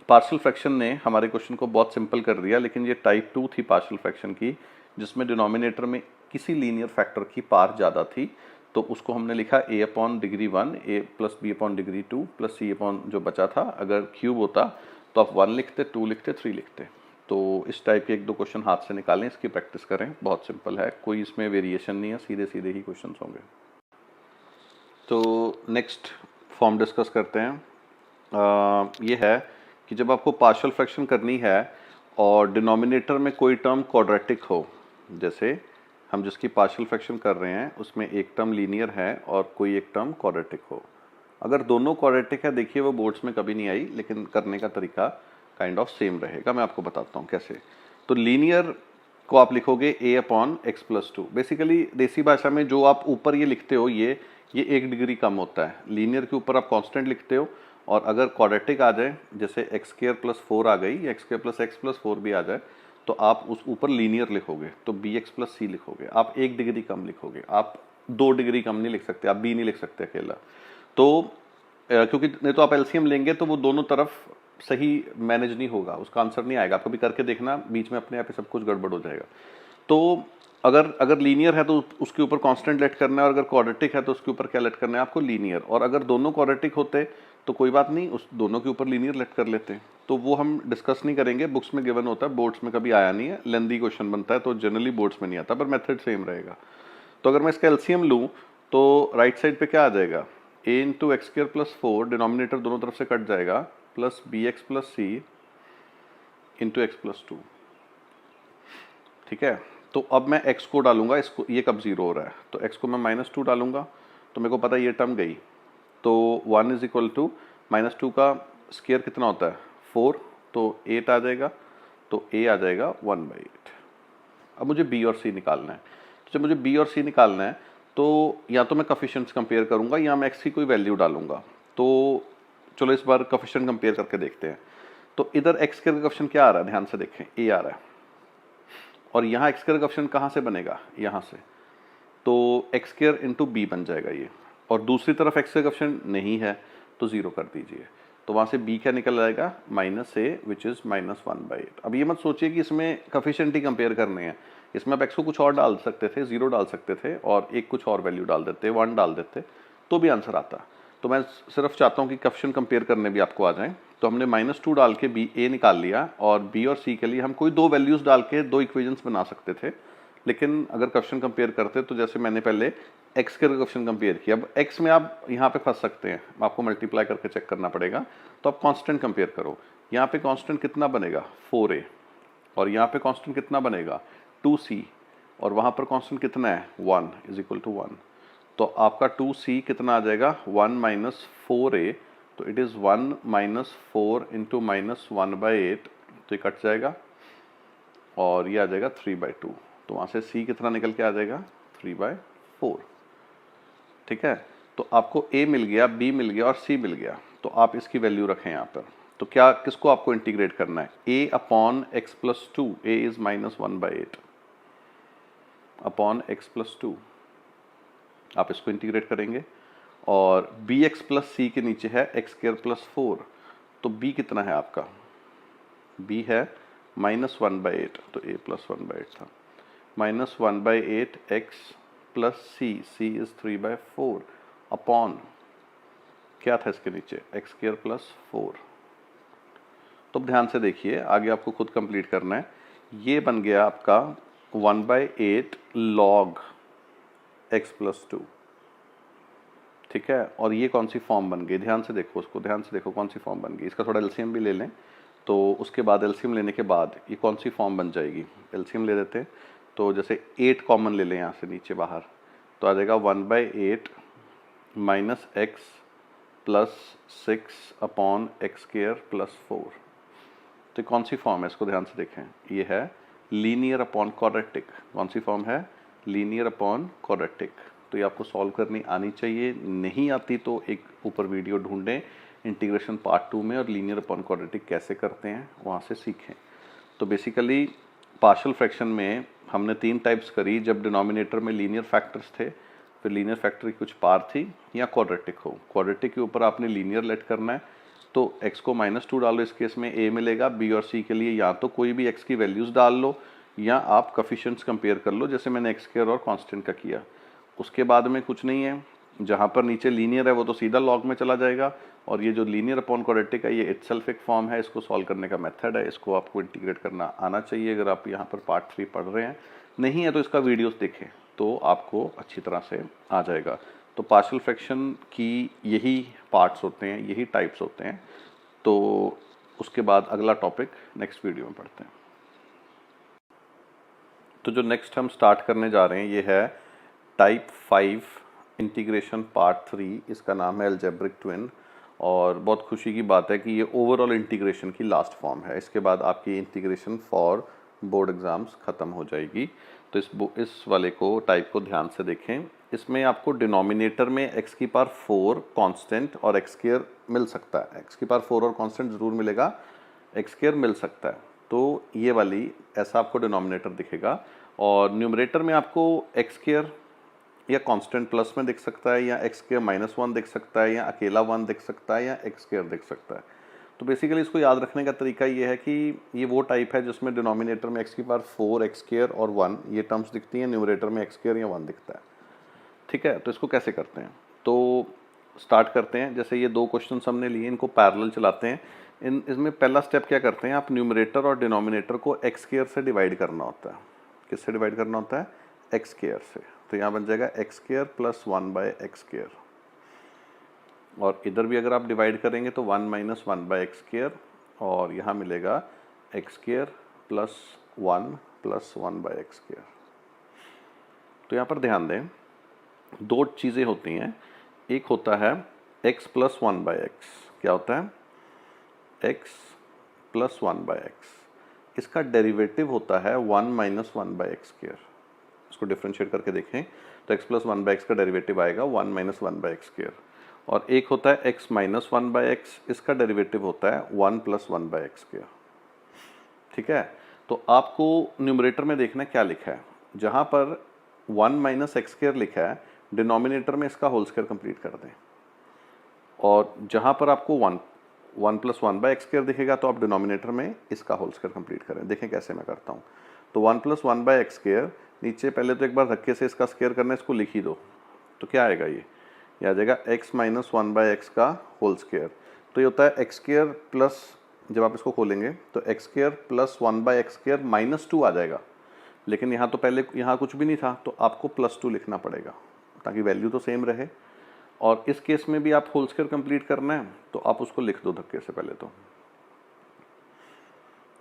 पार्शियल फ्रैक्शन ने हमारे क्वेश्चन को बहुत सिंपल कर दिया, लेकिन ये टाइप 2 थी पार्शियल फ्रैक्शन की, जिसमें डिनोमिनेटर में किसी लीनियर फैक्टर की पावर ज़्यादा थी, तो उसको हमने लिखा a/डिग्री 1 a + b/डिग्री 2 + c जो बचा था, अगर क्यूब होता तो आप 1 लिखते, 2 लिखते, 3 लिखते। तो इस टाइप के 1-2 क्वेश्चन हाथ से निकालें, इसकी प्रैक्टिस करें, बहुत सिंपल है, कोई इसमें वेरिएशन नहीं है, सीधे सीधे ही क्वेश्चन होंगे। तो नेक्स्ट फॉर्म डिस्कस करते हैं। ये है कि जब आपको पार्शियल फ्रैक्शन करनी है और डिनोमिनेटर में कोई टर्म क्वाड्रेटिक हो, जैसे हम जिसकी पार्शियल फ्रैक्शन कर रहे हैं उसमें एक टर्म लीनियर है और कोई एक टर्म क्वाड्रेटिक हो। अगर दोनों क्वाड्रेटिक है, देखिए वो बोर्ड्स में कभी नहीं आई, लेकिन करने का तरीका काइंड ऑफ सेम रहेगा, मैं आपको बताता हूँ कैसे। तो लीनियर को आप लिखोगे a/x + 2। बेसिकली देसी भाषा में जो आप ऊपर ये लिखते हो, ये 1 डिग्री कम होता है। लीनियर के ऊपर आप कांस्टेंट लिखते हो, और अगर क्वाड्रेटिक आ जाए, जैसे x² + 4 आ गई, या x² + x + 4 भी आ जाए, तो आप उस ऊपर लीनियर लिखोगे, तो bx + c लिखोगे, आप 1 डिग्री कम लिखोगे, आप 2 डिग्री कम नहीं लिख सकते, आप b नहीं लिख सकते अकेला। तो क्योंकि नहीं तो आप एलसीएम लेंगे तो वो दोनों तरफ सही मैनेज नहीं होगा, उसका आंसर नहीं आएगा। आप कभी करके देखना, बीच में अपने आप ही सब कुछ गड़बड़ हो जाएगा। तो अगर लीनियर है तो उसके ऊपर कांस्टेंट लेट करना है, और अगर क्वाड्रेटिक है तो उसके ऊपर क्या लेट करना है आपको, लीनियर। और अगर दोनों क्वाड्रेटिक होते तो कोई बात नहीं, उस दोनों के ऊपर लीनियर लेट कर लेते। तो वो हम डिस्कस नहीं करेंगे, बुक्स में गिवन होता है, बोर्ड्स में कभी आया नहीं है, लेंदी क्वेश्चन बनता है, तो जनरली बोर्ड्स में नहीं आता, पर मेथड सेम रहेगा। तो अगर मैं इसका एलसीएम लूँ तो राइट साइड पे क्या आ जाएगा, a × x² + 4, डिनोमिनेटर दोनों तरफ से कट जाएगा, प्लस bx + c × x + 2। ठीक है। तो अब मैं x को डालूंगा, इसको ये कब 0 हो रहा है, तो x को मैं -2 डालूंगा, तो मेरे को पता है ये टर्म गई, तो 1 इज इक्वल टू -2 का स्क्वायर कितना होता है 4, तो 8 आ जाएगा, तो a आ जाएगा 1/8। अब मुझे b और c निकालना है, तो जब मुझे b और c निकालना है तो या तो मैं कोफिशिएंट्स कंपेयर करूंगा या मैं x की कोई वैल्यू डालूंगा। तो चलो इस बार कोफिशिएंट कंपेयर करके देखते हैं। तो इधर x का कोफिशिएंट क्या आ रहा है, ध्यान से देखें, a आ रहा है, और यहाँ x का कोफिशिएंट कहाँ से बनेगा, यहाँ से, तो x स्क्वायर इंटू बी बन जाएगा ये, और दूसरी तरफ x का कोफिशिएंट नहीं है तो 0 कर दीजिए, तो वहाँ से b क्या निकल आएगा -a विच इज़ -1/8। अब ये मत सोचिए कि इसमें कोफिशिएंट ही कंपेयर करने हैं, इसमें आप x को कुछ और डाल सकते थे, 0 डाल सकते थे और एक कुछ और वैल्यू डाल देते, 1 डाल देते, तो भी आंसर आता। तो मैं सिर्फ चाहता हूँ कि कोफिशिएंट कंपेयर करने भी आपको आ जाएं। तो हमने -2 डाल के बी ए निकाल लिया, और b और c के लिए हम कोई दो वैल्यूज़ डाल के दो इक्वेशंस बना सकते थे, लेकिन अगर कोफिशिएंट कंपेयर करते तो जैसे मैंने पहले x के कोफिशिएंट कंपेयर किया, अब x में आप यहाँ पे फंस सकते हैं, आपको मल्टीप्लाई करके चेक करना पड़ेगा। तो आप कांस्टेंट कंपेयर करो, यहाँ पे कांस्टेंट कितना बनेगा 4a, और यहाँ पे कांस्टेंट कितना बनेगा 2c, और वहाँ पर कांस्टेंट कितना है 1 इज इक्वल टू 1, तो आपका 2c कितना आ जाएगा 1 - 4a, तो इट इज़ 1 - 4 इंटू -1/8, तो ये कट जाएगा और ये आ जाएगा 3/2, तो वहाँ से c कितना निकल के आ जाएगा 3/4। ठीक है, तो आपको a मिल गया, b मिल गया और c मिल गया, तो आप इसकी वैल्यू रखें यहाँ पर। तो क्या किसको आपको इंटीग्रेट करना है, a upon x plus 2, a is -1/8 upon x plus 2, आप इसको इंटीग्रेट करेंगे, और bx प्लस c के नीचे है x स्क्वायर प्लस 4, तो b कितना है आपका, b है -1/8, तो a प्लस 1/8 था, -1/8 x plus c is 3/4 upon क्या था इसके नीचे x स्क्वायर प्लस 4। तो ध्यान से देखिए, आगे आपको खुद कंप्लीट करना है। ये बन गया आपका 1/8 log x प्लस 2, ठीक है, और ये कौन सी फॉर्म बन गई, ध्यान से देखो उसको, ध्यान से देखो कौन सी फॉर्म बन गई। इसका थोड़ा एलसीएम भी ले लें, तो उसके बाद एलसीएम लेने के बाद ये कौन सी फॉर्म बन जाएगी, एलसीएम ले लेते हैं। तो जैसे 8 कॉमन ले लें यहाँ से नीचे बाहर, तो आ जाएगा 1/8 minus x plus 6 upon x square plus 4। तो कौन सी फॉर्म है, इसको ध्यान से देखें, ये है लीनियर अपॉन क्वाड्रेटिक। कौन सी फॉर्म है, लीनियर अपॉन क्वाड्रेटिक। तो ये आपको सॉल्व करनी आनी चाहिए, नहीं आती तो एक ऊपर वीडियो ढूंढें इंटीग्रेशन पार्ट 2 में, और लीनियर अपॉन क्वाड्रेटिक कैसे करते हैं वहाँ से सीखें। तो बेसिकली पार्शियल फ्रैक्शन में हमने 3 टाइप्स करी, जब डिनोमिनेटर में लीनियर फैक्टर्स थे, फिर लीनियर फैक्टर की कुछ पार थी, या क्वाड्रेटिक हो। क्वाड्रेटिक के ऊपर आपने लीनियर लेट करना है, तो x को -2 डालो, इस केस में a मिलेगा। b और c के लिए या तो कोई भी x की वैल्यूज़ डाल लो, या आप कोफिशिएंट्स कंपेयर कर लो, जैसे मैंने x स्क्वायर और कांस्टेंट का किया। उसके बाद में कुछ नहीं है, जहाँ पर नीचे लीनियर है वो तो सीधा लॉग में चला जाएगा, और ये जो लीनियर अपॉन क्वाड्रेटिक है ये इटसेल्फ एक फॉर्म है, इसको सॉल्व करने का मेथड है, इसको आपको इंटीग्रेट करना आना चाहिए अगर आप यहाँ पर पार्ट 3 पढ़ रहे हैं। नहीं है तो इसका वीडियोस देखें तो आपको अच्छी तरह से आ जाएगा। तो पार्शियल फ्रैक्शन की यही पार्ट्स होते हैं, यही टाइप्स होते हैं। तो उसके बाद अगला टॉपिक नेक्स्ट वीडियो में पढ़ते हैं। तो जो नेक्स्ट हम स्टार्ट करने जा रहे हैं ये है टाइप 5 इंटीग्रेशन पार्ट 3, इसका नाम है अलजेब्रिक ट्विन। और बहुत खुशी की बात है कि ये ओवरऑल इंटीग्रेशन की लास्ट फॉर्म है, इसके बाद आपकी इंटीग्रेशन फॉर बोर्ड एग्ज़ाम्स ख़त्म हो जाएगी। तो इस वाले को टाइप को ध्यान से देखें। इसमें आपको डिनोमिनेटर में x की पावर 4 कांस्टेंट और x स्क्वायर मिल सकता है, x की पावर 4 और कांस्टेंट ज़रूर मिलेगा, x स्क्वायर मिल सकता है। तो ये वाली ऐसा आपको डिनोमिनेटर दिखेगा, और न्यूमरेटर में आपको x स्क्वायर या कांस्टेंट प्लस में दिख सकता है, या x स्क्वायर -1 दिख सकता है, या अकेला 1 दिख सकता है, या x स्क्वायर दिख सकता है। तो बेसिकली इसको याद रखने का तरीका ये है कि ये वो टाइप है जिसमें डिनोमिनेटर में x की पावर 4, x स्क्वायर और 1 ये टर्म्स दिखती हैं, न्यूमरेटर में x स्क्वायर या 1 दिखता है। ठीक है, तो इसको कैसे करते हैं, तो स्टार्ट करते हैं। जैसे ये 2 क्वेश्चन हमने लिए, इनको पैरेलल चलाते हैं। इसमें पहला स्टेप क्या करते हैं, आप न्यूमरेटर और डिनोमिनेटर को x स्क्वायर से डिवाइड करना होता है। किससे डिवाइड करना होता है, x स्क्वायर से। तो यहाँ बन जाएगा x square plus 1/x square, और इधर भी अगर आप डिवाइड करेंगे तो 1 - 1/x स्क्वायर, और यहाँ मिलेगा x स्क्वायर प्लस 1 + 1/x²। तो यहाँ पर ध्यान दें, दो चीज़ें होती हैं, एक होता है x + 1/x। क्या होता है? x + 1/x। इसका डेरिवेटिव होता है 1 - 1/x²। इसको डिफरेंशिएट करके देखें तो x + 1/x का डेरिवेटिव आएगा 1 - 1/x²। और एक होता है x - 1/x, इसका डेरिवेटिव होता है 1 + 1/x²। ठीक है, तो आपको न्यूमरेटर में देखना है क्या लिखा है। जहाँ पर 1 - x² लिखा है, डिनोमिनेटर में इसका होल स्क्वायर कंप्लीट कर दें। और जहाँ पर आपको 1 + 1/x² दिखेगा तो आप डिनोमिनेटर में इसका होल स्क्वायर कंप्लीट करें। देखें कैसे मैं करता हूँ। तो 1 + 1/x², नीचे पहले तो एक बार धक्के से इसका स्क्वायर करना है, इसको लिख ही दो। तो क्या आएगा ये आ जाएगा x - 1/x का होल स्क्वायर। तो ये होता है x² प्लस, जब आप इसको खोलेंगे तो x² + 1/x² - 2 आ जाएगा। लेकिन यहाँ तो पहले यहाँ कुछ भी नहीं था, तो आपको +2 लिखना पड़ेगा ताकि वैल्यू तो सेम रहे। और इस केस में भी आप होल स्क्वायर कंप्लीट करना है, तो आप उसको लिख दो धक्के से पहले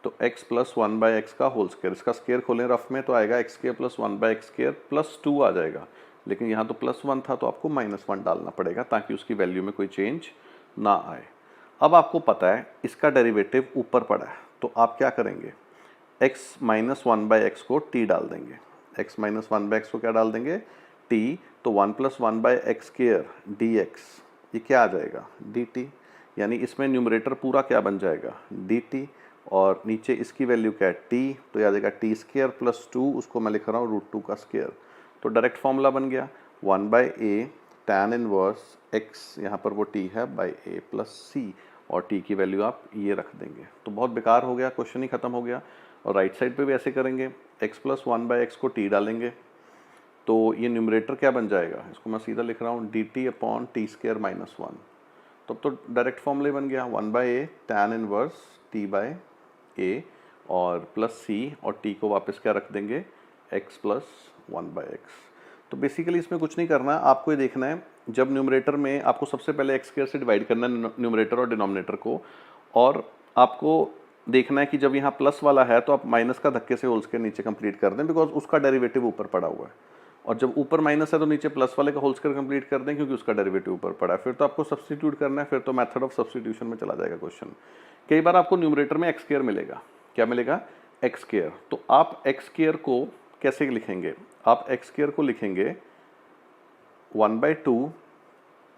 तो x + 1/x का होल स्क्वायर, इसका स्क्वायर खोलें रफ में तो आएगा x² + 1/x² + 2 आ जाएगा। लेकिन यहाँ तो +1 था तो आपको -1 डालना पड़ेगा ताकि उसकी वैल्यू में कोई चेंज ना आए। अब आपको पता है इसका डेरिवेटिव ऊपर पड़ा है, तो आप क्या करेंगे, x - 1/x को t डाल देंगे। x - 1/x को क्या डाल देंगे? t। तो 1 + 1/x² dx, ये क्या आ जाएगा? dt। यानी इसमें न्यूमरेटर पूरा क्या बन जाएगा? dt। और नीचे इसकी वैल्यू क्या है? t। तो यह आ जाएगा t² + 2, उसको मैं लिख रहा हूँ √2 का स्क्वायर। तो डायरेक्ट फॉर्मूला बन गया 1/a tan इनवर्स x, यहाँ पर वो t है, a + c, और t की वैल्यू आप ये रख देंगे। तो बहुत बेकार हो गया, क्वेश्चन ही खत्म हो गया। और राइट साइड पे भी ऐसे करेंगे, x + 1/x को t डालेंगे तो ये न्यूमरेटर क्या बन जाएगा? इसको मैं सीधा लिख रहा हूँ dt/t² - 1। तब तो डायरेक्ट फॉर्मूला बन गया 1/a tan इनवर्स t/a और प्लस c, और t को वापस क्या रख देंगे? x + 1/x। तो बेसिकली इसमें कुछ नहीं करना, आपको ये देखना है जब न्यूमरेटर में आपको सबसे पहले x² से डिवाइड करना है न्यूमरेटर और डिनोमिनेटर को, और आपको देखना है कि जब यहाँ प्लस वाला है तो आप माइनस का धक्के से होल स्क्वायर नीचे कंप्लीट कर दें, बिकॉज उसका डेरिवेटिव ऊपर पड़ा हुआ है। और जब ऊपर माइनस है तो नीचे प्लस वाले का होल स्क्वायर कंप्लीट कर दें, क्योंकि उसका डेरिवेटिव ऊपर पड़ा है। फिर तो आपको सब्स्टिट्यूट करना है, फिर तो मेथड ऑफ सब्स्टिट्यूशन में चला जाएगा क्वेश्चन। कई बार आपको न्यूमरेटर में x² मिलेगा। क्या मिलेगा? x²। तो आप x² को कैसे लिखेंगे? आप x² को लिखेंगे 1/2।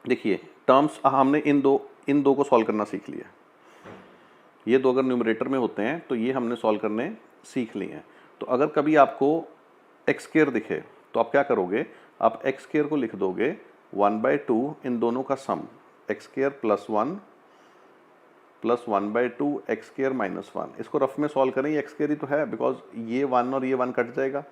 देखिए टर्म्स हमने इन दो को सॉल्व करना सीख लिया। ये दो अगर न्यूमरेटर में होते हैं तो ये हमने सॉल्व करने सीख लिए हैं। तो अगर कभी आपको x² दिखे तो आप क्या करोगे? आप x² को लिख दोगे 1/2 इन दोनों का सम, x² + 1 + 1/2 x² - 1। इसको रफ में सॉल्व करें, ये x² ही तो है, बिकॉज ये 1 और ये 1 कट जाएगा।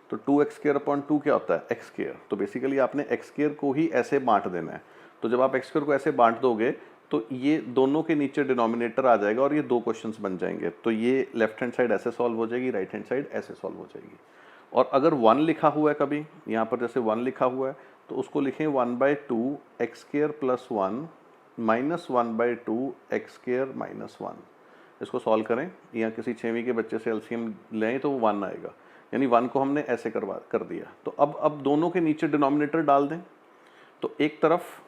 तो 2x²/2 क्या होता है? x²। तो बेसिकली आपने x² को ही ऐसे बांट देना है। तो जब आप x² को ऐसे बांट दोगे तो ये दोनों के नीचे डिनोमिनेटर आ जाएगा और ये दो क्वेश्चंस बन जाएंगे। तो ये लेफ्ट हैंड साइड ऐसे सॉल्व हो जाएगी, राइट हैंड साइड ऐसे सॉल्व हो जाएगी। और अगर 1 लिखा हुआ है कभी, यहाँ पर जैसे 1 लिखा हुआ है तो उसको लिखें 1/2 x² + 1 - 1/2 x² - 1। इसको सॉल्व करें, या किसी 6वीं के बच्चे से एलसीएम लें तो वो 1 आएगा। यानी 1 को हमने ऐसे कर दिया। तो अब दोनों के नीचे डिनोमिनेटर डाल दें, तो एक तरफ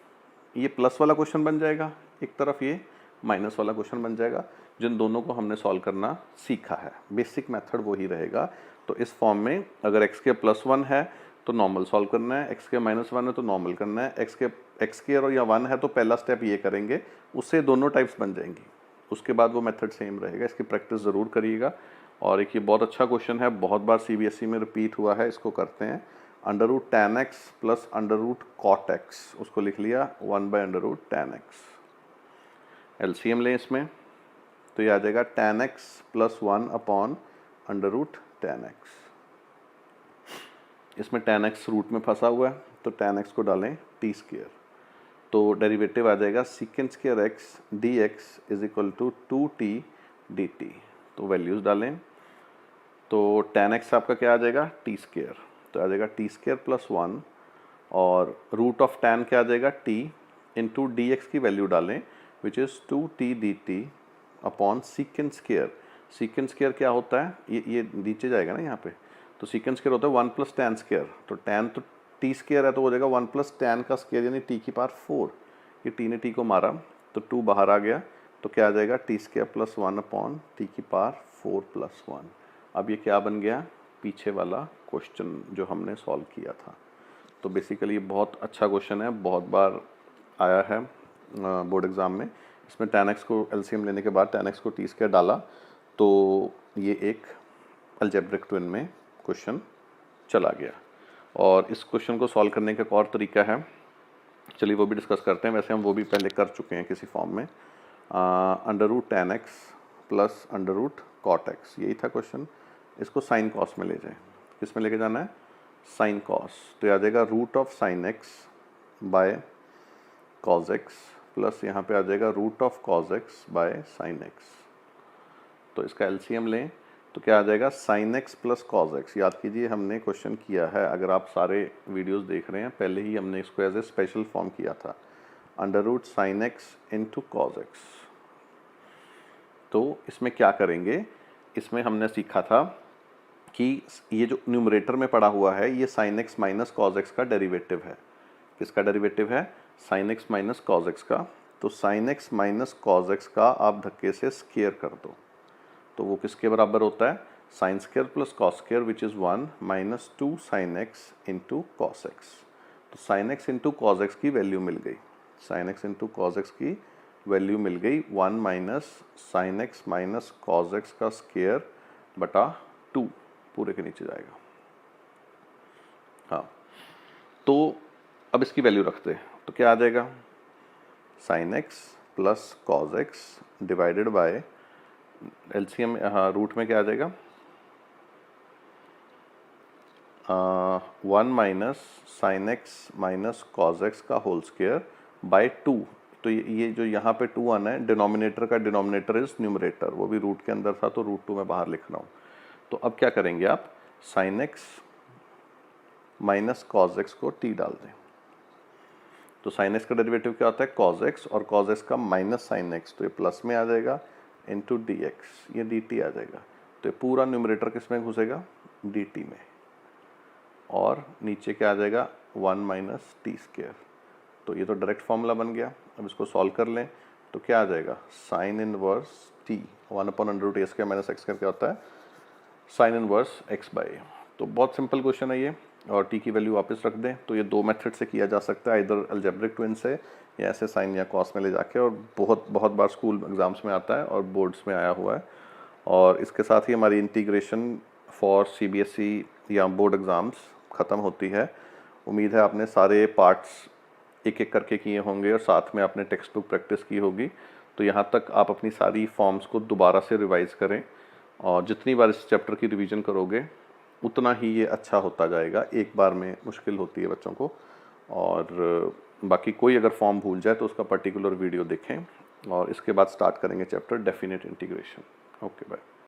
ये प्लस वाला क्वेश्चन बन जाएगा, एक तरफ ये माइनस वाला क्वेश्चन बन जाएगा, जिन दोनों को हमने सॉल्व करना सीखा है। बेसिक मेथड वही रहेगा। तो इस फॉर्म में अगर x के +1 है तो नॉर्मल सॉल्व करना है, x के -1 है तो नॉर्मल करना है, x के और या 1 है तो पहला स्टेप ये करेंगे, उससे दोनों टाइप्स बन जाएंगी। उसके बाद वो मेथड सेम रहेगा। इसकी प्रैक्टिस ज़रूर करिएगा। और एक ये बहुत अच्छा क्वेश्चन है, बहुत बार CBSE में रिपीट हुआ है। इसको करते हैं, √tan x + √cot x, उसको लिख लिया 1/√tan x। एलसीएम लें इसमें तो ये आ जाएगा tan x + 1/√tan x। इसमें tan x रूट में फंसा हुआ है तो tan x को डालें t²। तो डेरिवेटिव आ जाएगा sec² x dx = 2t dt। तो वैल्यूज़ डालें तो tan x आपका क्या आ जाएगा? t²। तो आ जाएगा t² + 1, और रूट ऑफ tan क्या आ जाएगा? t × dx की वैल्यू डालें which is 2t dt upon sec²। Secant square क्या होता है, ये नीचे जाएगा ना यहाँ पे, तो सीकेंट स्क्वायर होता है 1 प्लस टैन स्क्वायर, तो टैन तो टी स्क्वायर है तो हो जाएगा 1 प्लस टैन का स्क्वायर यानी टी की पावर 4। ये टी ने टी को मारा तो 2 बाहर आ गया, तो क्या आ जाएगा T square plus 1 upon T की पावर 4 प्लस 1। अब ये क्या बन गया, पीछे वाला क्वेश्चन जो हमने सॉल्व किया था। तो बेसिकली ये बहुत अच्छा क्वेश्चन है, बहुत बार आया है बोर्ड एग्ज़ाम में। इसमें tan x को एलसीएम लेने के बाद tan x को टी स्क्वायर डाला, तो ये एक अलजेब्रिक ट्विन में क्वेश्चन चला गया। और इस क्वेश्चन को सॉल्व करने का एक और तरीका है, चलिए वो भी डिस्कस करते हैं। वैसे हम वो भी पहले कर चुके हैं किसी फॉर्म में। Under root tan x plus under root cot x, यही था क्वेश्चन। इसको साइन कॉस में ले जाएं। किस में लेके जाना है, साइन कॉस, तो आ जाएगा root of sine x by cos x plus यहाँ पे आ जाएगा root of cos x by sine x। तो इसका एलसीएम लें तो क्या आ जाएगा sine x plus cos x। याद कीजिए हमने क्वेश्चन किया है, अगर आप सारे वीडियोस देख रहे हैं पहले ही हमने इसको एज ए स्पेशल फॉर्म किया था, under root sine x into cos x। तो इसमें क्या करेंगे, इसमें हमने सीखा था कि ये जो न्यूमरेटर में पड़ा हुआ है ये sine x minus cos x का डेरिवेटिव है। किसका डेरिवेटिव है, sine x minus cos x का। तो sine x minus cos x का आप धक्के से स्क्वायर कर दो, तो वो किसके बराबर होता है, sine square plus cos square which is 1 minus 2 sine x into cos x। तो sine x into cos x की वैल्यू मिल गई, sine x into cos x की वैल्यू मिल गई 1 minus sine x minus cos x का square बटा 2, पूरे के नीचे जाएगा। हाँ, तो अब इसकी वैल्यू रखते हैं तो क्या आ जाएगा, sine x plus cos x divided by LCM, हाँ रूट में क्या आ जाएगा 1 minus sine x minus cos x का होल स्क्वायर बाय 2। तो ये जो यहाँ पे 2 आना है, डिनोमिनेटर का डिनोमिनेटर इज न्यूमरेटर, वो भी रूट के अंदर था तो रूट 2 में बाहर लिख रहा हूँ। तो अब क्या करेंगे आप, sine x minus cos x को t डाल दें, तो साइन x का डेरिवेटिव क्या होता है कॉस x, और कॉस x का माइनस साइन x, तो ये प्लस में आ जाएगा इंटू डी एक्स, ये डी टी आ जाएगा। तो ये पूरा न्यूमरेटर किस में घुसेगा, डी टी में, और नीचे क्या आ जाएगा 1 माइनस टी स्क्वायर। तो ये तो डायरेक्ट फॉर्मूला बन गया। अब इसको सॉल्व कर लें तो क्या आ जाएगा, sine inverse t 1 upon under root a square minus x square क्या होता है, sine inverse x by a. तो बहुत सिंपल क्वेश्चन है ये, और टी की वैल्यू वापस रख दें। तो ये दो मेथड से किया जा सकता है, इधर अलजेब्रिक ट्विन से या ऐसे साइन या कॉस में ले जाके, और बहुत बार स्कूल एग्जाम्स में आता है और बोर्ड्स में आया हुआ है। और इसके साथ ही हमारी इंटीग्रेशन फॉर सीबीएसई या बोर्ड एग्ज़ाम्स ख़त्म होती है। उम्मीद है आपने सारे पार्ट्स एक एक करके किए होंगे और साथ में आपने टेक्स्ट बुक प्रैक्टिस की होगी। तो यहाँ तक आप अपनी सारी फॉर्म्स को दोबारा से रिवाइज करें, और जितनी बार इस चैप्टर की रिवीजन करोगे उतना ही ये अच्छा होता जाएगा। एक बार में मुश्किल होती है बच्चों को, और बाकी कोई अगर फॉर्म भूल जाए तो उसका पर्टिकुलर वीडियो देखें, और इसके बाद स्टार्ट करेंगे chapter definite integration. Okay bye.